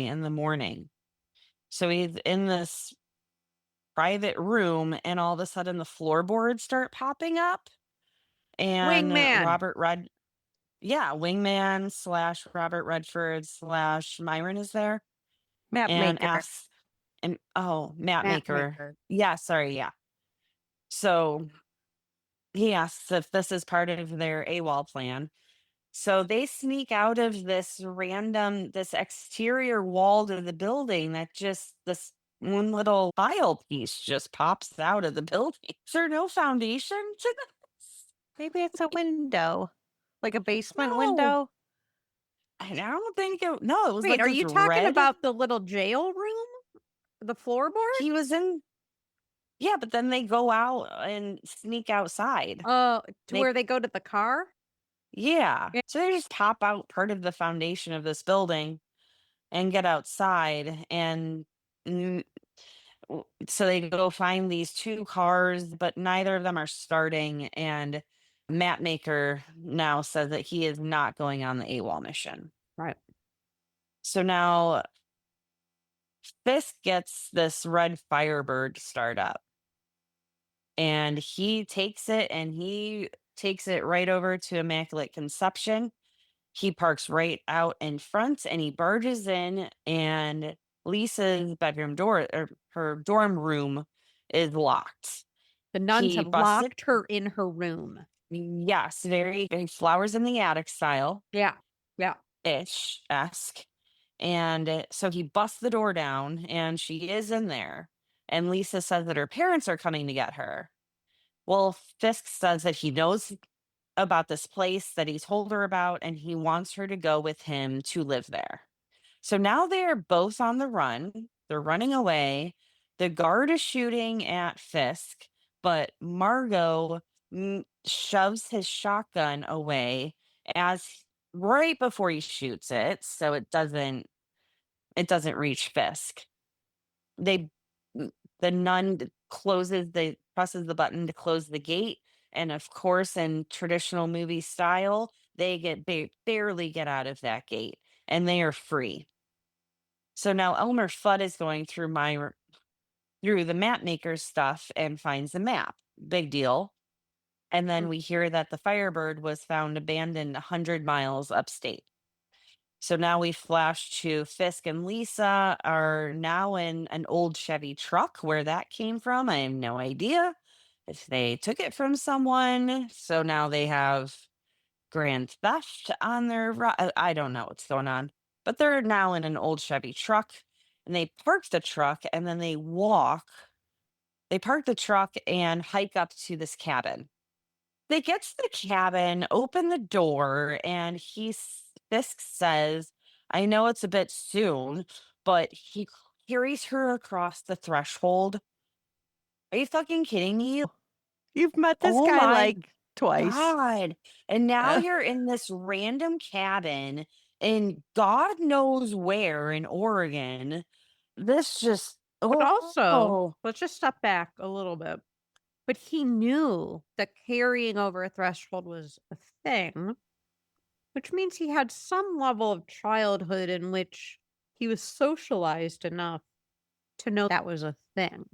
in the morning. So he's in this private room and all of a sudden the floorboards start popping up and Wingman. Wingman slash Robert Redford slash Myron is there Map and maker. asks, and Matt Maker. Maker. Yeah, sorry, yeah. So he asks if this is part of their AWOL plan. So they sneak out of this exterior wall to the building that just this one little tile piece just pops out of the building. Is there no foundation to this? Maybe it's a window, like a basement No. window. I don't think it. No, it was Wait, like are this you talking red. about the little jail room? The floorboard? He was in. Yeah, but then they go out and sneak outside. To They- where they go to the car? Yeah. Yeah. So they just pop out part of the foundation of this building and get outside. And so they go find these two cars, but neither of them are starting. And Matt Maker now says that he is not going on the AWOL mission. Right. So now Fisk gets this red Firebird start up. And he takes it right over to Immaculate Conception. He parks right out in front and he barges in, and Lisa's bedroom door or her dorm room is locked. The nuns He have busted- locked her in her room. Yes, very, very flowers in the attic style Yeah. Yeah. esque. And so he busts the door down and she is in there. And Lisa says that her parents are coming to get her. Well, Fisk says that he knows about this place that he told her about and he wants her to go with him to live there. So now they're both on the run. They're running away. The guard is shooting at Fisk, but Margot shoves his shotgun away as right before he shoots it, so it doesn't reach Fisk. The nun presses the button to close the gate, and of course, in traditional movie style, they barely get out of that gate, and they are free. So now Elmer Fudd is going through through the map maker's stuff and finds the map. Big deal. And then Mm. we hear that the Firebird was found abandoned 100 miles upstate. So now we flash to Fisk and Lisa are now in an old Chevy truck. Where that came from, I have no idea. If they took it from someone, so now they have grand theft on their I don't know what's going on. But they're now in an old Chevy truck and they park the truck and then they walk. They park the truck and hike up to this cabin. They get to the cabin, open the door, and Fisk says, I know it's a bit soon, but he carries her across the threshold. Are you fucking kidding me? You've met this Oh guy my like twice. God. And now Uh, you're in this random cabin in God knows where in Oregon. This just, But also, oh, let's just step back a little bit. But he knew that carrying over a threshold was a thing, which means he had some level of childhood in which he was socialized enough to know that was a thing.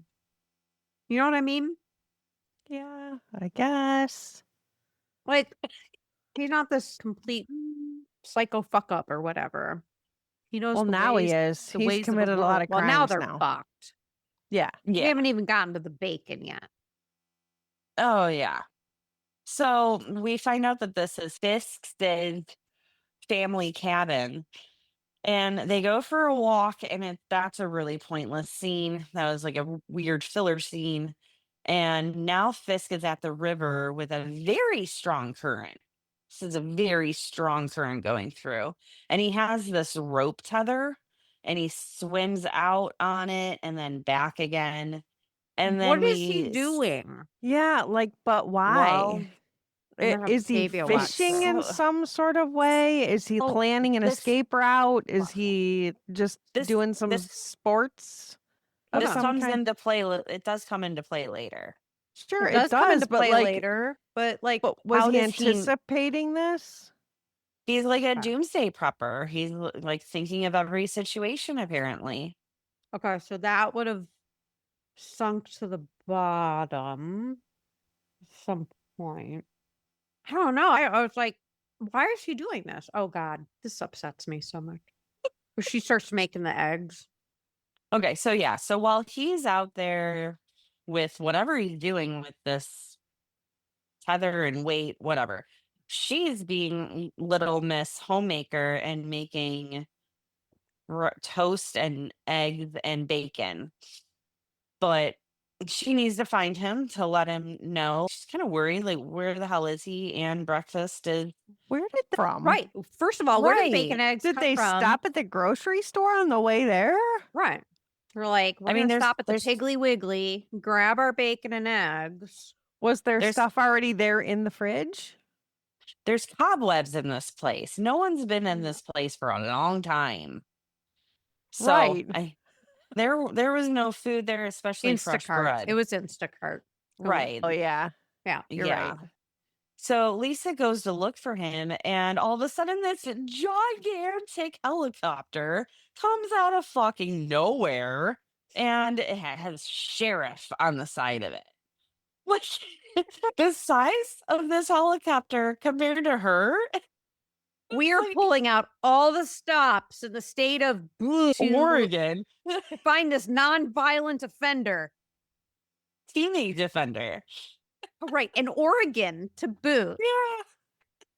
You know what I mean? yeah, I guess. Like, he's not this complete psycho fuck up or whatever. He knows Well, now he is. the He's ways of the committed a lot world. of Well, now crimes they're now. fucked. Yeah. We yeah. haven't even gotten to the bacon yet. Oh, yeah. So we find out that this is Fisk's family cabin. And they go for a walk, and that's a really pointless scene. That was like a weird filler scene. And now Fisk is at the river with a very strong current. This is a very strong current going through. And he has this rope tether and he swims out on it and then back again. And What then is he doing? Yeah, like, but well, why? I'm gonna have Is to he baby watch fishing this. in so some sort of way? Is he oh, planning an this escape route? Is well, he just this doing some this sports of Hold this on. some comes kind? into play. It does come into play later. Sure, It it does come does, into but play like, later, but like, but was How he does he anticipating this? He's like a okay. doomsday prepper. He's like thinking of every situation apparently. Okay, so that would have sunk to the bottom at some point. I don't know. I was like, why is she doing this? Oh God, this upsets me so much. Where she starts making the eggs. Okay, so yeah, so while he's out there with whatever he's doing with this tether and weight, whatever, she's being little Miss Homemaker and making toast and eggs and bacon. But she needs to find him to let him know. She's kind of worried, like, where the hell is he? And breakfast is Where did from? Right. First of all, where did bacon right. eggs Did come they from? stop at the grocery store on the way there? Right. We're like, we're I mean, gonna there's stop at the there's Piggly Wiggly, grab our bacon and eggs. Was there there's stuff already there in the fridge? there's cobwebs in this place. No one's been in No. this place for a long time. So Right. there was no food there, especially fresh Instacart. It bread. was Instacart. Right. Oh, yeah. Yeah, you're Yeah. right. So Lisa goes to look for him, and all of a sudden, this gigantic helicopter comes out of fucking nowhere, and it has sheriff on the side of it. Like the size of this helicopter compared to her, We it's are like pulling out all the stops in the state of to Oregon find this non-violent offender. teenage defender. Oh, right, in Oregon to boot. Yeah.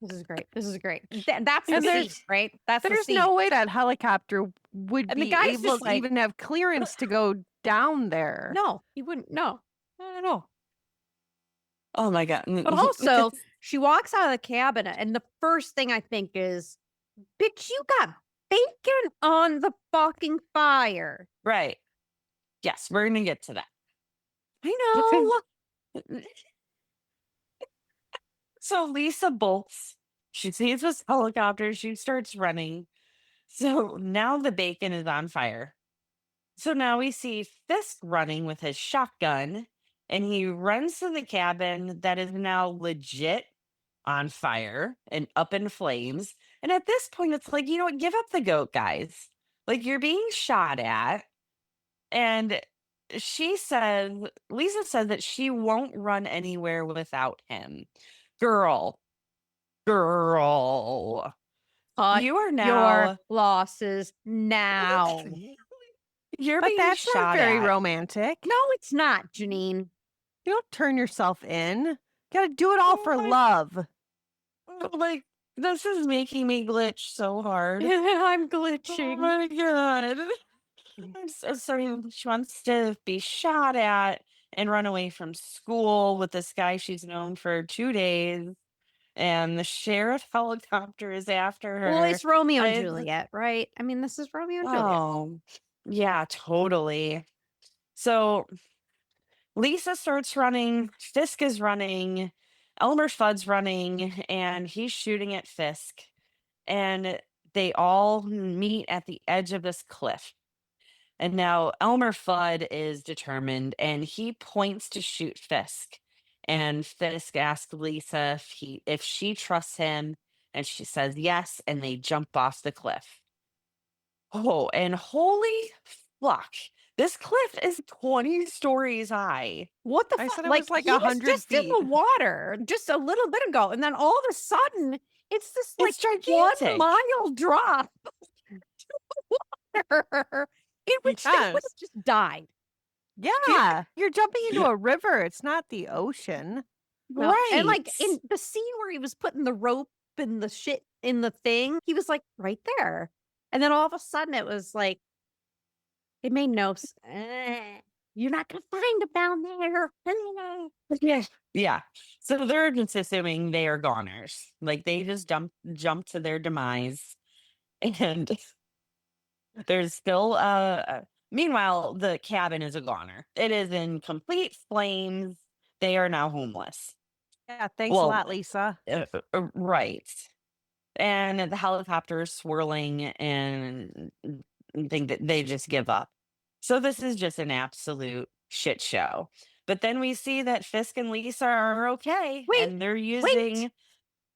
This is great. This is great. That's the And scene, there's right? That's the there's scene. no way that helicopter would And the be guy's able just to like, even have clearance to go down there. no, he wouldn't. No, not at all. Oh my god. But also, she walks out of the cabin, and the first thing I think is, bitch, you got bacon on the fucking fire. Right. Yes, we're gonna get to that. I know. So Lisa bolts. She sees this helicopter. She starts running. So now the bacon is on fire. So now we see Fisk running with his shotgun, and he runs to the cabin that is now legit on fire and up in flames. And at this point, it's like, you know what? Give up the goat, guys. Like, you're being shot at, and Lisa says that she won't run anywhere without him. Girl, girl, Cut you are your now losses now. you're But being that's not shot very at. romantic. No, it's not, Jeannine. You don't turn yourself in. You gotta do it all for Like, love. like this is making me glitch so hard. I'm Oh glitching. my god. I'm so sorry. She wants to be shot at and run away from school with this guy she's known for 2 days. And the sheriff helicopter is after Well, her. it's Romeo and I, Juliet, right? I mean, this is Romeo and Juliet. oh, yeah, totally. So Lisa starts running, Fisk is running, Elmer Fudd's running, and he's shooting at Fisk. And they all meet at the edge of this cliff. And now Elmer Fudd is determined and he points to shoot Fisk. And Fisk asks Lisa if she trusts him, and she says yes, and they jump off the cliff. Oh, and holy fuck. This cliff is 20 stories high. What the I fuck? said it Like, was like he was 100 just in feet. the water just a little bit ago. And then all of a sudden, it's this like It's gigantic. 1 mile drop to water in which they would Yes. have just died. Yeah. You're jumping into a river. It's not the ocean. No. Right. And like in the scene where he was putting the rope and the shit in the thing, he was like right there. And then all of a sudden it was like, it made no sense. You're not going to find him down there. Yeah. Yeah. So they're just assuming they are goners. Like they just jump to their demise. And there's still meanwhile, the cabin is a goner. It is in complete flames. They are now homeless. Yeah. Thanks a Well, lot, Lisa. right. And the helicopter is swirling and think that they just give up. So this is just an absolute shit show. But then we see that Fisk and Lisa are okay, Wait, and they're using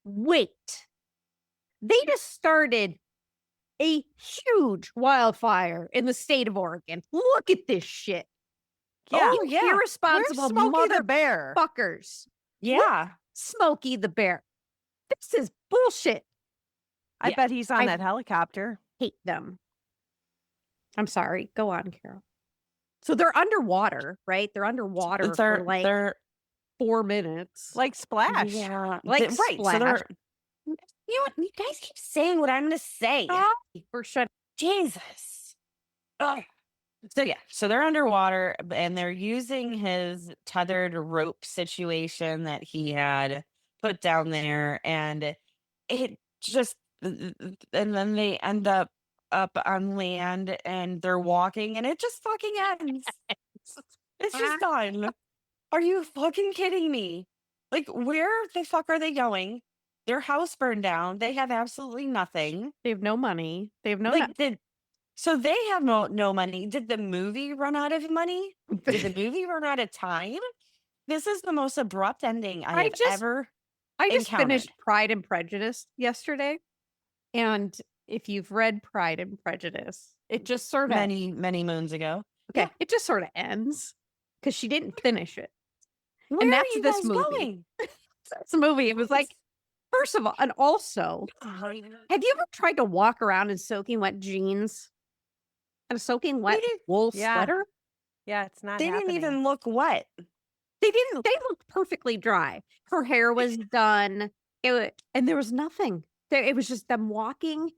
Wait. They just started a huge wildfire in the state of Oregon. Look at this shit. Yeah. You yeah. Where's irresponsible Smokey the Bear? motherfuckers. yeah. Smokey the Bear. This is bullshit. I Yeah. bet he's on I- that helicopter. Hate them. I'm sorry. Go on, Carol. So they're underwater, right? They're underwater for like They're 4 minutes. Like Splash. yeah, Like right. So Splash. they're you know what? You guys keep saying what I'm gonna say. For sure. Jesus. Ugh. So yeah, so they're underwater and they're using his tethered rope situation that he had put down there, and it just and then they end up on land and they're walking and it just fucking ends. It's just done. Are you fucking kidding me? Like, where the fuck are they going? Their house burned down. They have absolutely nothing. They have no money. They have no. Like, so they have no money. Did the movie run out of money? Did the movie run out of time? This is the most abrupt ending I have ever I just encountered. finished Pride and Prejudice yesterday. And if you've read Pride and Prejudice, it just sort of many moons ago. okay, it just sort of ends because she didn't finish it. Where and are that's you this guys movie. going? That's a movie. It was like, first of all, and also, have you ever tried to walk around in soaking wet jeans and a soaking wet wool Yeah. sweater? Yeah, it's not They happening. didn't even look wet. They didn't. They looked perfectly dry. Her hair was done. And there was nothing. It was just them walking.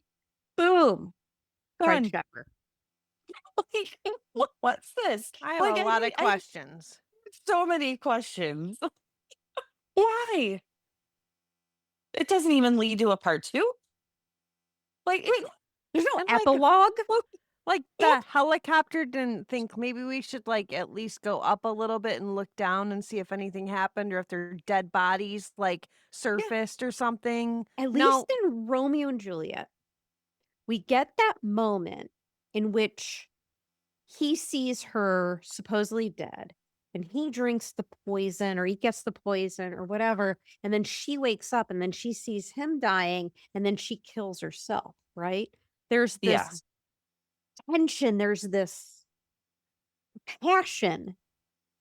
Boom. Fred Done. Sheffer. What's this? I have a lot of questions. So many questions. Why? It doesn't even lead to a part 2. Like, There's no And, like, epilogue. Like the helicopter didn't think maybe we should like at least go up a little bit and look down and see if anything happened or if their dead bodies like surfaced or something. At No. least in Romeo and Juliet, we get that moment in which he sees her supposedly dead and he drinks the poison or he gets the poison or whatever. And then she wakes up and then she sees him dying and then she kills herself, right? There's this Yeah. tension. There's this passion.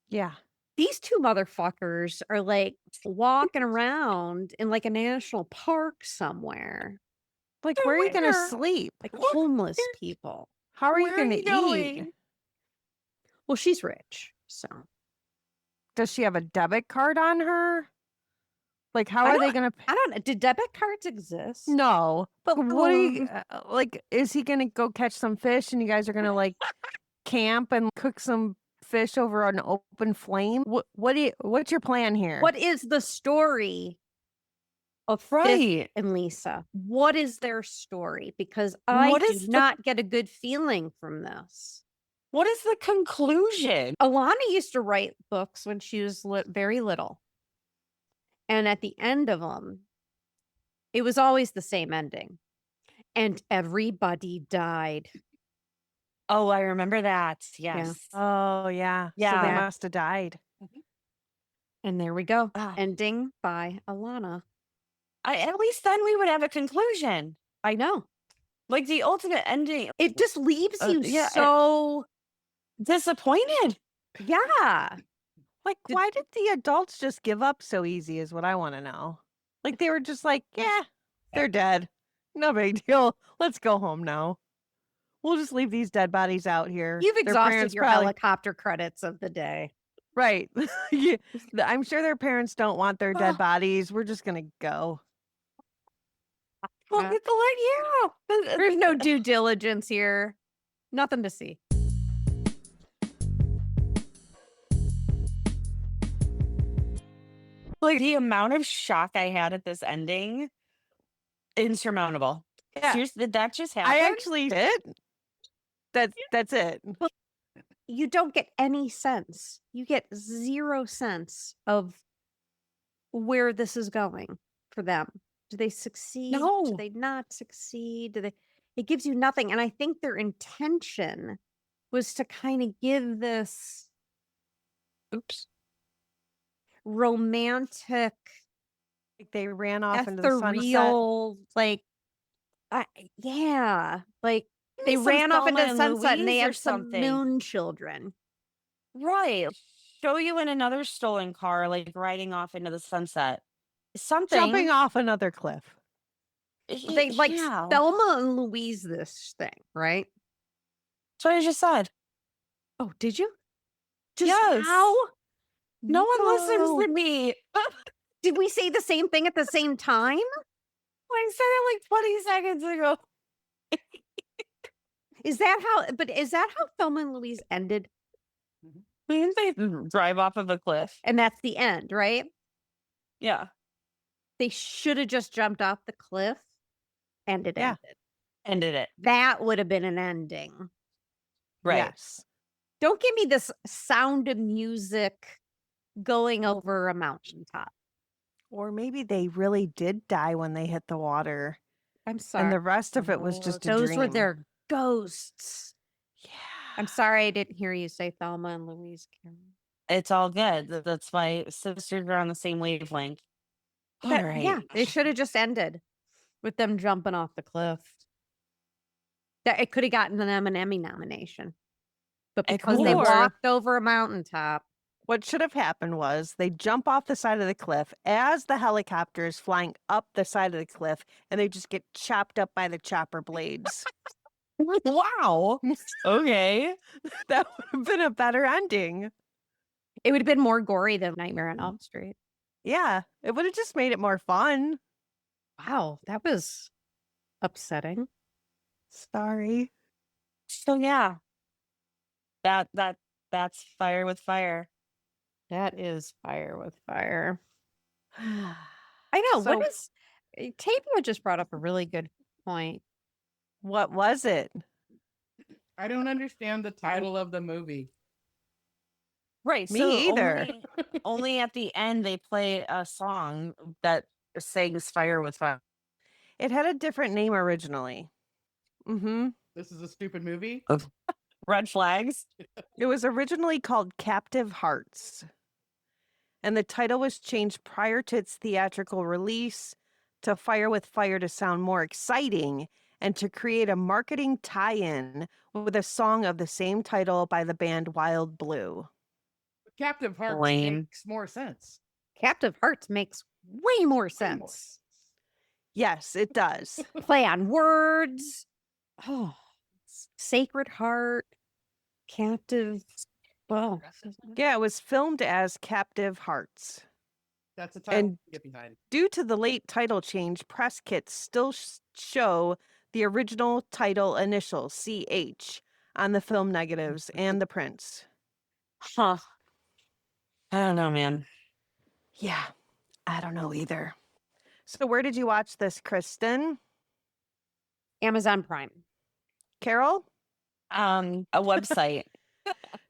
Yeah. These two motherfuckers are like walking around in like a national park somewhere, Like, where are you gonna Where? sleep? like homeless people. How are you Where are gonna you eat? going? Well, she's rich, so Does she have a debit card on her? Like, how I are they don't gonna I don't know. Did debit cards exist? No, but what are you Um, like? Is he gonna go catch some fish, and you guys are gonna like camp and cook some fish over an open flame? What's your plan here? what is the story of Fifth Right. and Lisa? What is their story? Because I What do is the not get a good feeling from this. what is the conclusion? Alana used to write books when she was very little. And at the end of them, it was always the same ending. And everybody died. Oh, I remember that. Yeah. Yes. Oh yeah, so they Yeah. must have died. And there we go. Ah, Ending by Alana. at least then we would have a conclusion. I know. Like the ultimate ending. It just leaves you Yeah, so, disappointed. yeah. Like, Did- why did the adults just give up so easy? Is what I want to know. Like, they were just like, yeah, they're dead. No big deal. Let's go home now. We'll just leave these dead bodies out here. You've Their exhausted parents your probably helicopter credits of the day. right. Yeah, I'm sure their parents don't want their dead Oh, bodies. We're just gonna go. well, Yeah. get the like, yeah. There's no due diligence here. Nothing to see. Like the amount of shock I had at this ending, insurmountable. Yeah, Seriously, did that just happen? I actually did. That's it. You don't get any sense. You get 0 sense of where this is going for them. Do they succeed? Do No. they not succeed? Do they? It gives you nothing. And I think their intention was to kind of give this Oops. romantic, Like they ran off into the sunset. ethereal, like, yeah, like they Some ran off into Thelma the and sunset and they Louise or have some something. moon children. Right. Show you in another stolen car, like riding off into the sunset. Something. Jumping off another cliff. They like Yeah. Thelma and Louise this thing, right? That's what I just said. Oh, did you? Just Yes. now? No one listens No. to me. Did we say the same thing at the same time? I said it like 20 seconds ago. Is that how Thelma and Louise ended? Didn't they drive off of a cliff? And that's the end, right? Yeah. They should have just jumped off the cliff and it Yeah. ended. Ended it. That would have been an ending. Right. Yes. Don't give me this Sound of Music going over a mountaintop. Or maybe they really did die when they hit the water, I'm sorry. and the rest of it was just a Those dream. were their ghosts. Yeah. I'm sorry I didn't hear you say Thelma and Louise, Karen. It's all good. That's why sisters are on the same wavelength. All right. Yeah, it should have just ended with them jumping off the cliff. That it could have gotten them an Emmy nomination. But It because they could. walked over a mountaintop. What should have happened was they jump off the side of the cliff as the helicopter is flying up the side of the cliff, and they just get chopped up by the chopper blades. Wow. Okay. That would have been a better ending. It would have been more gory than Nightmare on Elm Street. Yeah, it would have just made it more fun. Wow, that was upsetting. Sorry. So yeah. That's Fire with Fire. That is Fire with Fire. I know. So- What is Tavia just brought up a really good point. What was it? I don't understand the title of the movie. Right. Me so either. Only at the end they play a song that sings Fire with Fire. It had a different name originally. Mm-hmm. This is a stupid movie. Red flags. It was originally called Captive Hearts, and the title was changed prior to its theatrical release to Fire with Fire to sound more exciting and to create a marketing tie-in with a song of the same title by the band Wild Blue. Captive Hearts Lame. makes more sense. Captive Hearts makes way more Way more sense. Yes, it does. Play on words. Oh, Sacred Heart, Captive. Well, Yeah, it was filmed as Captive Hearts. That's a title And to get behind. due to the late title change, press kits still show the original title initial, CH, on the film negatives and the prints. Huh. I don't know, man. Yeah, I don't know either. So where did you watch this, Kristin? Amazon Prime. Carole? A website.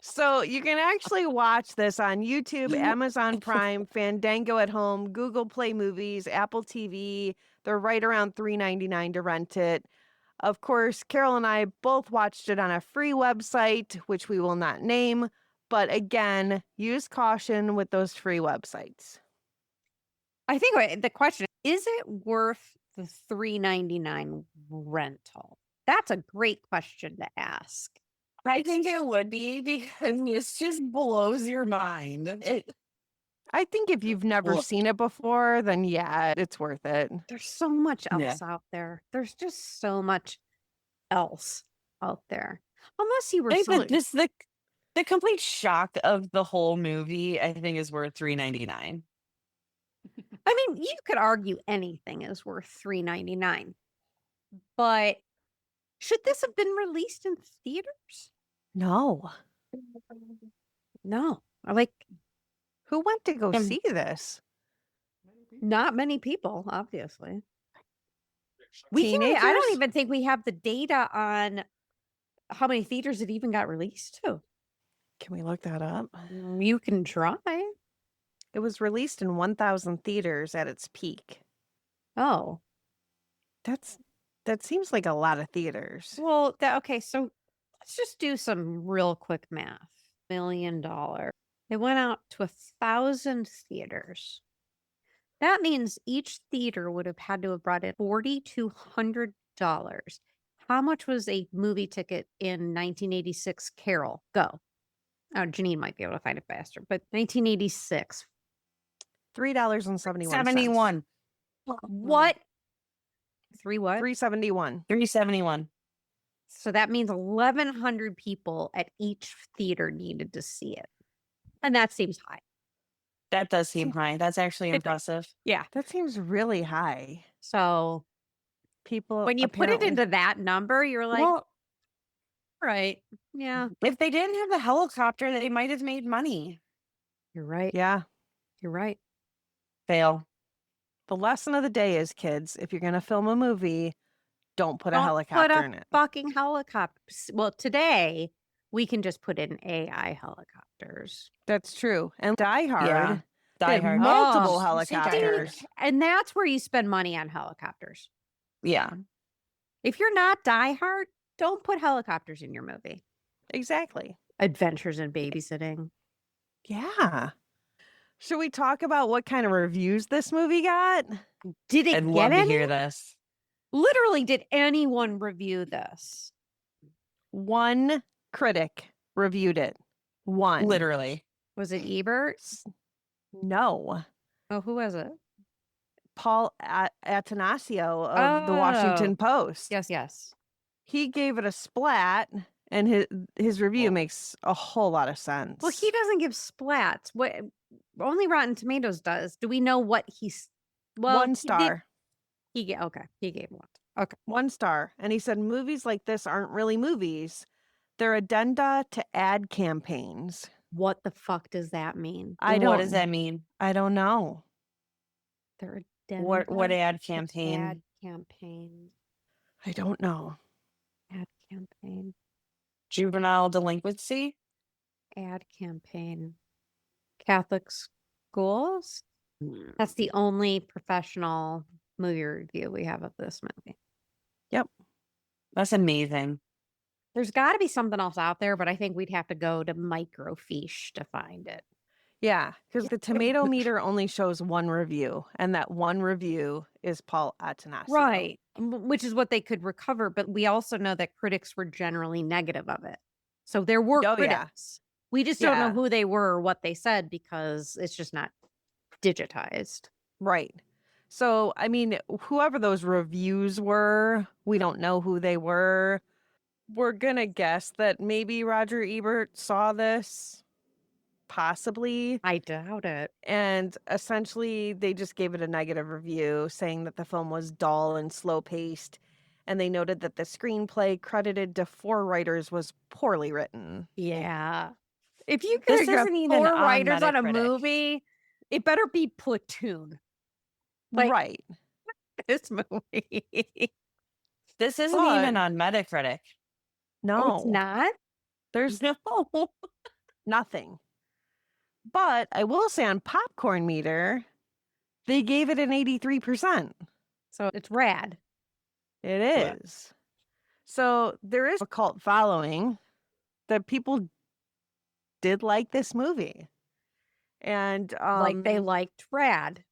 So you can actually watch this on YouTube, Amazon Prime, Fandango at Home, Google Play Movies, Apple TV. They're right around $3.99 to rent it. Of course, Carole and I both watched it on a free website, which we will not name. But again, use caution with those free websites. I think the question is it worth the $3.99 rental? That's a great question to ask. I think it would be because this just blows your mind. I think if you've never Well- seen it before, then yeah, it's worth it. There's so much Yeah. else out there. There's just so much else out there. Unless you were I think so that just the complete shock of the whole movie, I think, is worth $3.99. I mean, you could argue anything is worth $3.99. But should this have been released in theaters? No. No. Like Who went to go Um, see this? not many people, obviously. I don't Teenagers? even think we have the data on how many theaters it even got released to. Can we look that up? You can try. It was released in 1,000 theaters at its peak. Oh. That seems like a lot of theaters. Well, okay, so let's just do some real quick math. $1 million. They went out to 1,000 theaters. That means each theater would have had to have brought in $4,200. How much was a movie ticket in 1986? Carole, go. Oh, Jeannine might be able to find it faster, but 1986. $3.71. 71. What? Three what? $3.71. $3.71. So that means 1,100 people at each theater needed to see it. And that seems high. That does seem high. That's actually impressive. Yeah. That seems really high. So People when you put it apparently- into that number, you're like, Well, right. Yeah, if they didn't have the helicopter, they might have made money. you're right. Yeah. You're right. Fail. The lesson of the day is, kids, if you're going to film a movie, don't put a Don't helicopter put a in it. fucking helicopter. Well, today we can just put in AI helicopters. That's true. And Die Hard Yeah. Die had Hard. multiple Oh, see, Die Hard. helicopters. And that's where you spend money on helicopters. Yeah. If you're not Die Hard, don't put helicopters in your movie. Exactly. Adventures in Babysitting. Yeah. Should we talk about what kind of reviews this movie got? Did it I'd get love to any? hear this. Literally, did anyone review this? One critic reviewed it. One. Literally. Was it Ebert? No. Oh, who was it? Paul Atanasio of the Washington Post. Yes. He gave it a splat, and his review makes a whole lot of sense. Well, he doesn't give splats. What only Rotten Tomatoes does. Do we know what he's? Well, one star. He gave one. Okay. 1 star. And he said movies like this aren't really movies. They're addenda to ad campaigns. What the fuck does that mean? I What don't does that mean? I don't know. They're What ad to campaign? Ad campaign. I don't know. Ad campaign. Juvenile delinquency? Ad campaign. Catholic schools. That's the only professional movie review we have of this movie. That's amazing. There's got to be something else out there, but I think we'd have to go to microfiche to find it. Yeah, because the tomato meter only shows one review, and that one review is Paul Atanasio. Right. which is what they could recover. But we also know that critics were generally negative of it. So there were Oh, yeah. critics. We just don't know Yeah. who they were or what they said because it's just not digitized. Right. So, I mean, whoever those reviews were, we don't know who they were. We're gonna guess that maybe Roger Ebert saw this, possibly, I doubt it. and essentially they just gave it a negative review, saying that the film was dull and slow-paced, and they noted that the screenplay credited to 4 writers was poorly written. Yeah. If you This could get isn't even 4 on writers on a Metacritic. movie, it better be Platoon. Like Right. this movie. This isn't But even on Metacritic. Oh, it's no, not? there's No. nothing. But I will say on Popcorn Meter, they gave it an 83%. So it's rad. It What? is. So there is a cult following that people did like this movie. And Like they liked rad.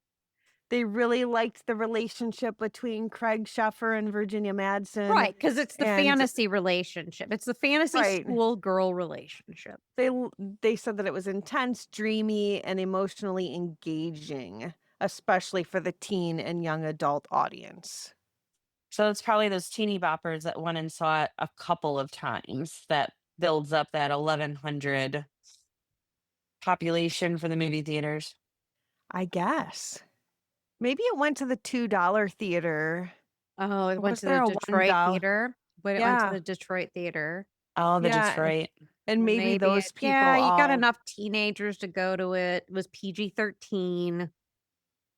they really liked the relationship between Craig Sheffer and Virginia Madsen. Right, because it's the And fantasy relationship. It's the fantasy right, schoolgirl relationship. they said that it was intense, dreamy, and emotionally engaging, especially for the teen and young adult audience. So it's probably those teeny boppers that went and saw it a couple of times that builds up that 1,100 population for the movie theaters. I guess. Maybe it went to the $2 theater. Oh, it Or went was to there the a Detroit $1? theater. When it went to Yeah. the Detroit theater. Oh, the Yeah. Detroit. And maybe Maybe those it, people yeah, you got all enough teenagers to go to it. It was PG-13.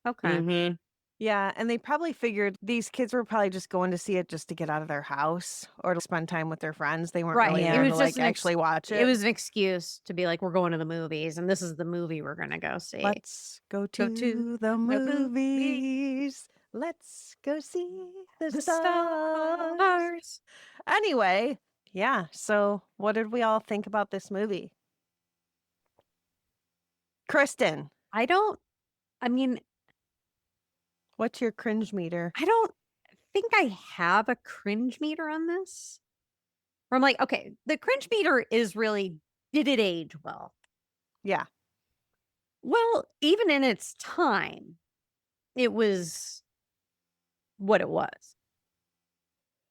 Okay. Mm-hmm. yeah, and they probably figured these kids were probably just going to see it just to get out of their house or to spend time with their friends. They weren't Right. really It there was to just like actually watch it it. was an excuse to be like, we're going to the movies, and this is the movie we're gonna go see. Let's go Go to to the the movie. movies. Let's go see the The stars. stars. Anyway, yeah. So, what did we all think about this movie? Kristin, I mean, what's your cringe meter? I don't think I have a cringe meter on this. Where I'm like, okay, the cringe meter is really, did it age well? Yeah. Well, even in its time, it was what it was.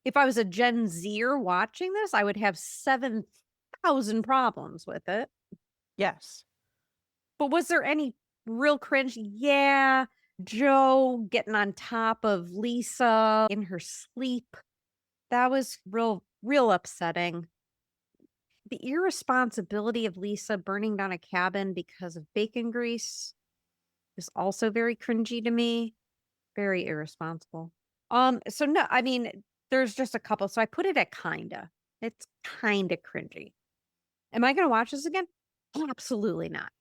If I was a Gen Zer watching this, I would have 7,000 problems with it. Yes. But was there any real cringe? Yeah. Joe getting on top of Lisa in her sleep. That was real upsetting. The irresponsibility of Lisa burning down a cabin because of bacon grease is also very cringy to me. Very irresponsible. So no, I mean, there's just a couple. So I put it at kinda. It's kinda cringy. Am I gonna watch this again? Absolutely not.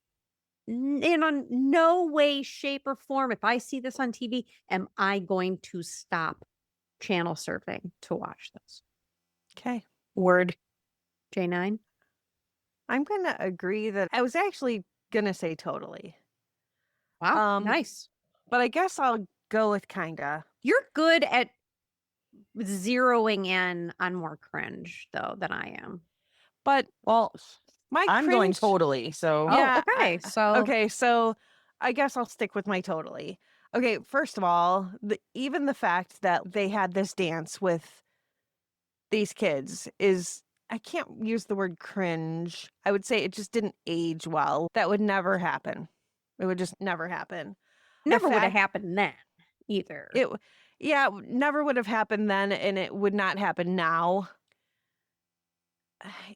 In on no way, shape, or form, if I see this on TV, am I going to stop channel surfing to watch this. Okay. Word. J9? I'm going to agree that I was actually going to say totally. Wow, nice. But I guess I'll go with kinda. You're good at zeroing in on more cringe, though, than I am. But Well, my I'm going cringe, totally. So yeah, Oh, okay. So okay, so I guess I'll stick with my totally. Okay, first of all, even the fact that they had this dance with these kids is, I can't use the word cringe. I would say it just didn't age well. That would never happen. It would just never happen. never would have fact- happened then either. Yeah, it never would have happened then, and it would not happen now.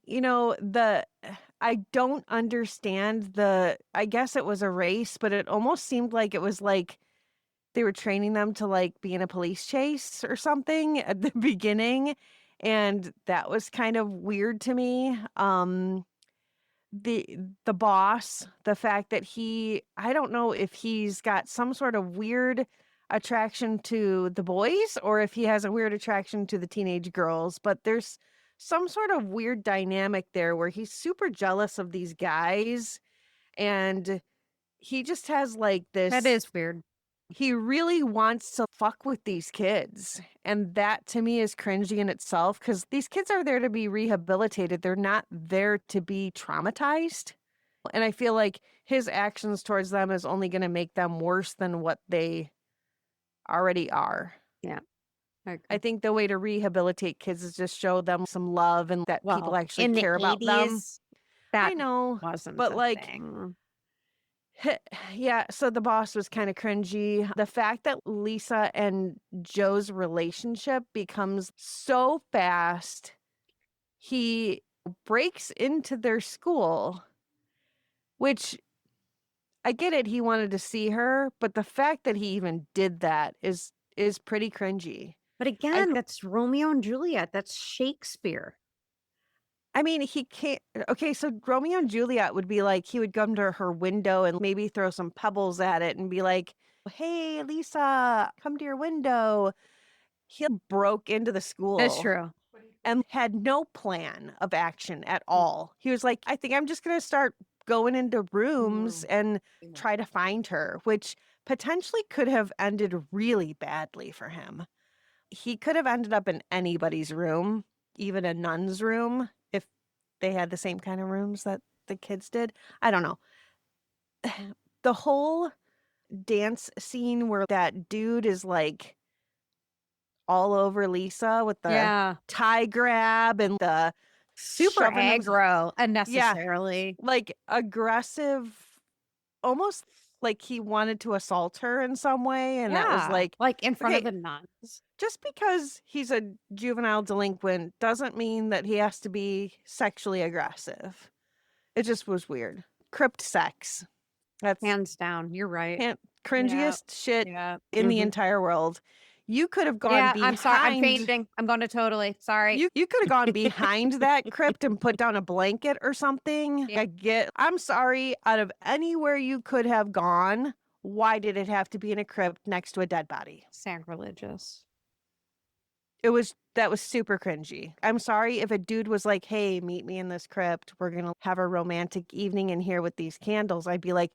You know, I don't understand I guess it was a race, but it almost seemed like it was like they were training them to like be in a police chase or something at the beginning, and that was kind of weird to me. The boss, the fact that I don't know if he's got some sort of weird attraction to the boys or if he has a weird attraction to the teenage girls, but there's some sort of weird dynamic there where he's super jealous of these guys, and he just has like That this is weird. He really wants to fuck with these kids. And that to me is cringy in itself because these kids are there to be rehabilitated. They're not there to be traumatized. And I feel like his actions towards them is only going to make them worse than what they already are. Yeah. I agree. I think the way to rehabilitate kids is just show them some love and that people Well, actually in the care about them. 80s, that I know, wasn't but a like, thing. yeah, so the boss was kind of cringy. The fact that Lisa and Joe's relationship becomes so fast, he breaks into their school, which I get it, he wanted to see her, but the fact that he even did that is pretty cringy. But again, that's Romeo and Juliet. That's Shakespeare. I mean, he can't. Okay, so Romeo and Juliet would be like, he would come to her window and maybe throw some pebbles at it and be like, hey, Lisa, come to your window. He broke into the school. That's true. And had no plan of action at all. He was like, I think I'm just going to start going into rooms and try to find her, which potentially could have ended really badly for him. He could have ended up in anybody's room, even a nun's room, if they had the same kind of rooms that the kids did. I don't know. The whole dance scene where that dude is like all over Lisa with the tie grab and the super shoving them- aggro unnecessarily. like aggressive, almost like he wanted to assault her in some way. And that was like in front of okay, the nuns. just because he's a juvenile delinquent doesn't mean that he has to be sexually aggressive. It just was weird. Crypt sex. That's Hands down. You're right. cringiest shit Yeah. in the entire world. You could have gone Yeah, behind. I'm sorry. I'm fainting. I'm going to totally. Sorry. You could have gone behind that crypt and put down a blanket or something. Yeah. I'm sorry, out of anywhere you could have gone, why did it have to be in a crypt next to a dead body? Sacrilegious. That was super cringy. I'm sorry if a dude was like, hey, meet me in this crypt. We're going to have a romantic evening in here with these candles. I'd be like,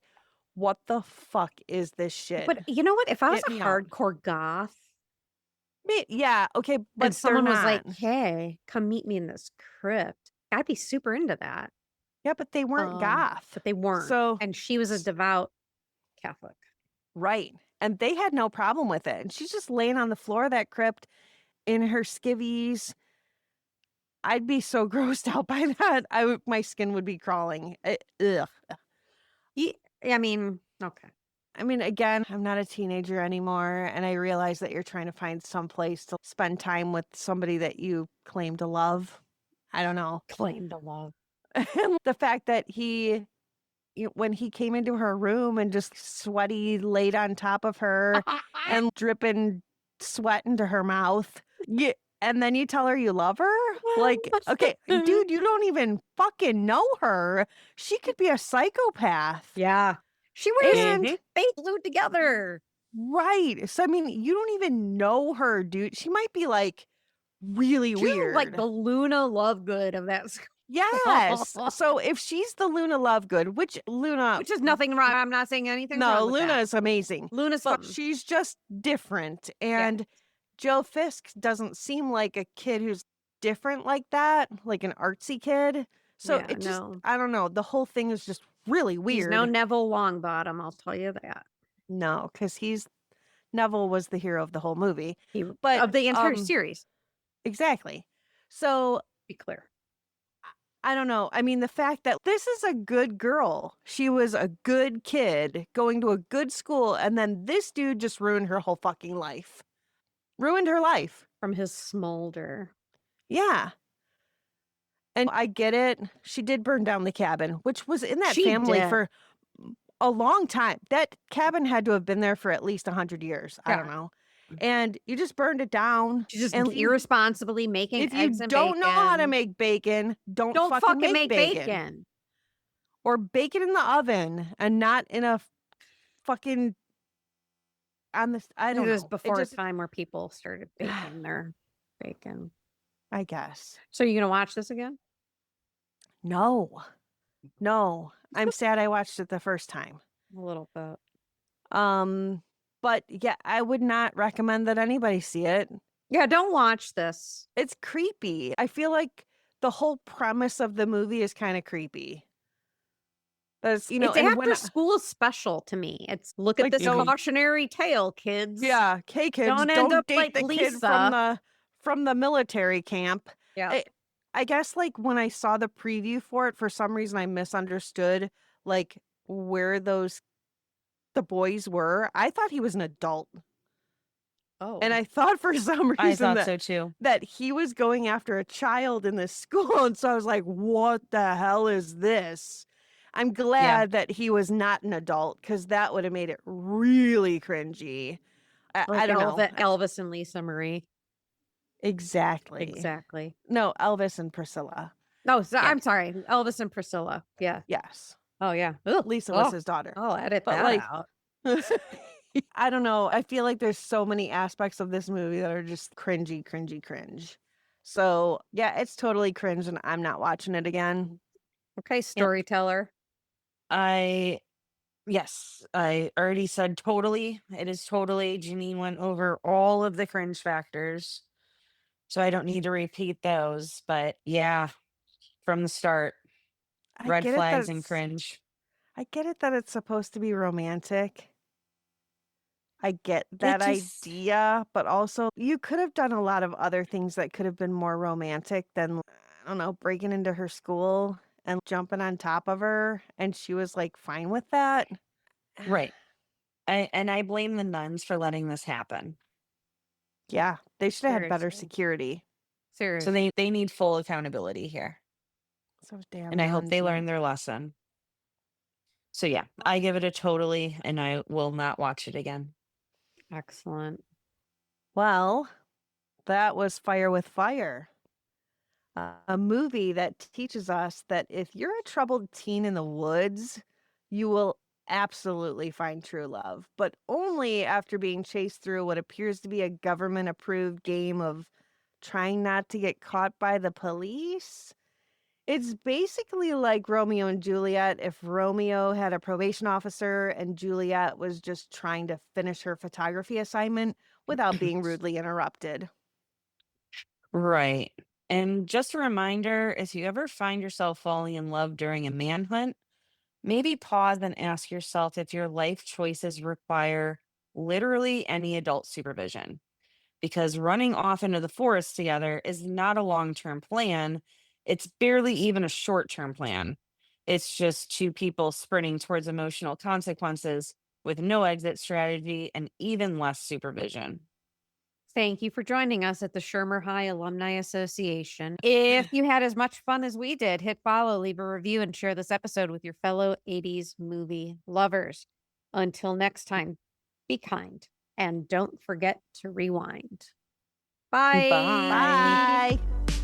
what the fuck is this shit? But you know what? If I was Get a me out. hardcore goth Yeah, okay, but and someone they're was like, not. hey, come meet me in this crypt, I'd be super into that. Yeah, but they weren't goth. But they weren't. So, and she was a devout Catholic. right. And they had no problem with it. And she's just laying on the floor of that crypt in her skivvies. I'd be so grossed out by that. My skin would be crawling. Ugh. I mean, okay. I mean, again, I'm not a teenager anymore. And I realize that you're trying to find some place to spend time with somebody that you claim to love. I don't know. Claim to love. And the fact that when he came into her room and just sweaty laid on top of her and dripping sweat into her mouth. Yeah. And then you tell her you love her? Like, okay, dude, you don't even fucking know her. She could be a psychopath. Yeah. She wears they glued together. Right. So, I mean, you don't even know her, dude. She might be like really weird. Like the Luna Lovegood of that school. Yes. So if she's the Luna Lovegood, which is nothing wrong. I'm not saying anything wrong. No, with Luna that. is amazing. Luna's but fun. she's just different. And Joe Fisk doesn't seem like a kid who's different like that, like an artsy kid. So it just, I don't know. The whole thing is just really weird. He's no Neville Longbottom, I'll tell you that. No, because Neville was the hero of the whole movie. But of the entire series. Exactly. So be clear. I don't know. I mean, the fact that this is a good girl. She was a good kid going to a good school. And then this dude just ruined her whole fucking life. Ruined her life. From his smolder. Yeah. And I get it. She did burn down the cabin, which was in that family for a long time. That cabin had to have been there for at least 100 years. I don't know. And you just burned it down. She's just irresponsibly making eggs and bacon. If you don't know how to make bacon, don't fucking make bacon. Or bake it in the oven and not in a fucking I don't know. It was before a time where people started baking their bacon. I guess. So you gonna watch this again? No. I'm sad I watched it the first time. A little bit. But yeah, I would not recommend that anybody see it. Yeah, don't watch this. It's creepy. I feel like the whole premise of the movie is kind of creepy. That's, It's and after school special to me. It's look at Like, this don't- cautionary tale, kids. yeah, hey kids, Don't don't, end up date like the kid Lisa. from the military camp. Yeah. I guess like when I saw the preview for it, for some reason I misunderstood like where the boys were. I thought he was an adult. Oh. And I thought for some I reason thought so too. that he was going after a child in this school. And so I was like, what the hell is this? I'm glad that he was not an adult because that would have made it really cringy. I like don't know. Elvis and Lisa Marie. Exactly. Exactly. No, Elvis and Priscilla. No, so, Yeah. I'm sorry. Elvis and Priscilla. Yeah. Yes. Oh, yeah. Ugh. Lisa was his daughter. I'll edit But, that like, out. I don't know. I feel like there's so many aspects of this movie that are just cringy, cringy, cringe. So, yeah, it's totally cringe and I'm not watching it again. Okay, storyteller. Yes, I already said totally. It is totally. Jeannine went over all of the cringe factors. So I don't need to repeat those. But yeah, from the start, I red get it that flags and it's- cringe. I get it that it's supposed to be romantic. I get that just- idea, but also you could have done a lot of other things that could have been more romantic than, I don't know, breaking into her school and jumping on top of her. And she was like fine with that. Right. And I blame the nuns for letting this happen. Yeah, they should have had better Seriously. security. So Seriously. they need full accountability here. So damn. And I hope they nuns, learn their lesson. So yeah, I give it a totally, and I will not watch it again. Excellent. Well, that was Fire with Fire, a movie that teaches us that if you're a troubled teen in the woods, you will absolutely find true love, but only after being chased through what appears to be a government approved game of trying not to get caught by the police. It's basically like Romeo and Juliet if Romeo had a probation officer and Juliet was just trying to finish her photography assignment without being rudely interrupted. Right. And just a reminder, if you ever find yourself falling in love during a manhunt, maybe pause and ask yourself if your life choices require literally any adult supervision. Because running off into the forest together is not a long term plan. It's barely even a short term plan. It's just two people sprinting towards emotional consequences with no exit strategy and even less supervision. Thank you for joining us at the Shermer High Alumni Association. If you had as much fun as we did, hit follow, leave a review, and share this episode with your fellow 80s movie lovers. Until next time, be kind and don't forget to rewind. Bye. Bye. Bye.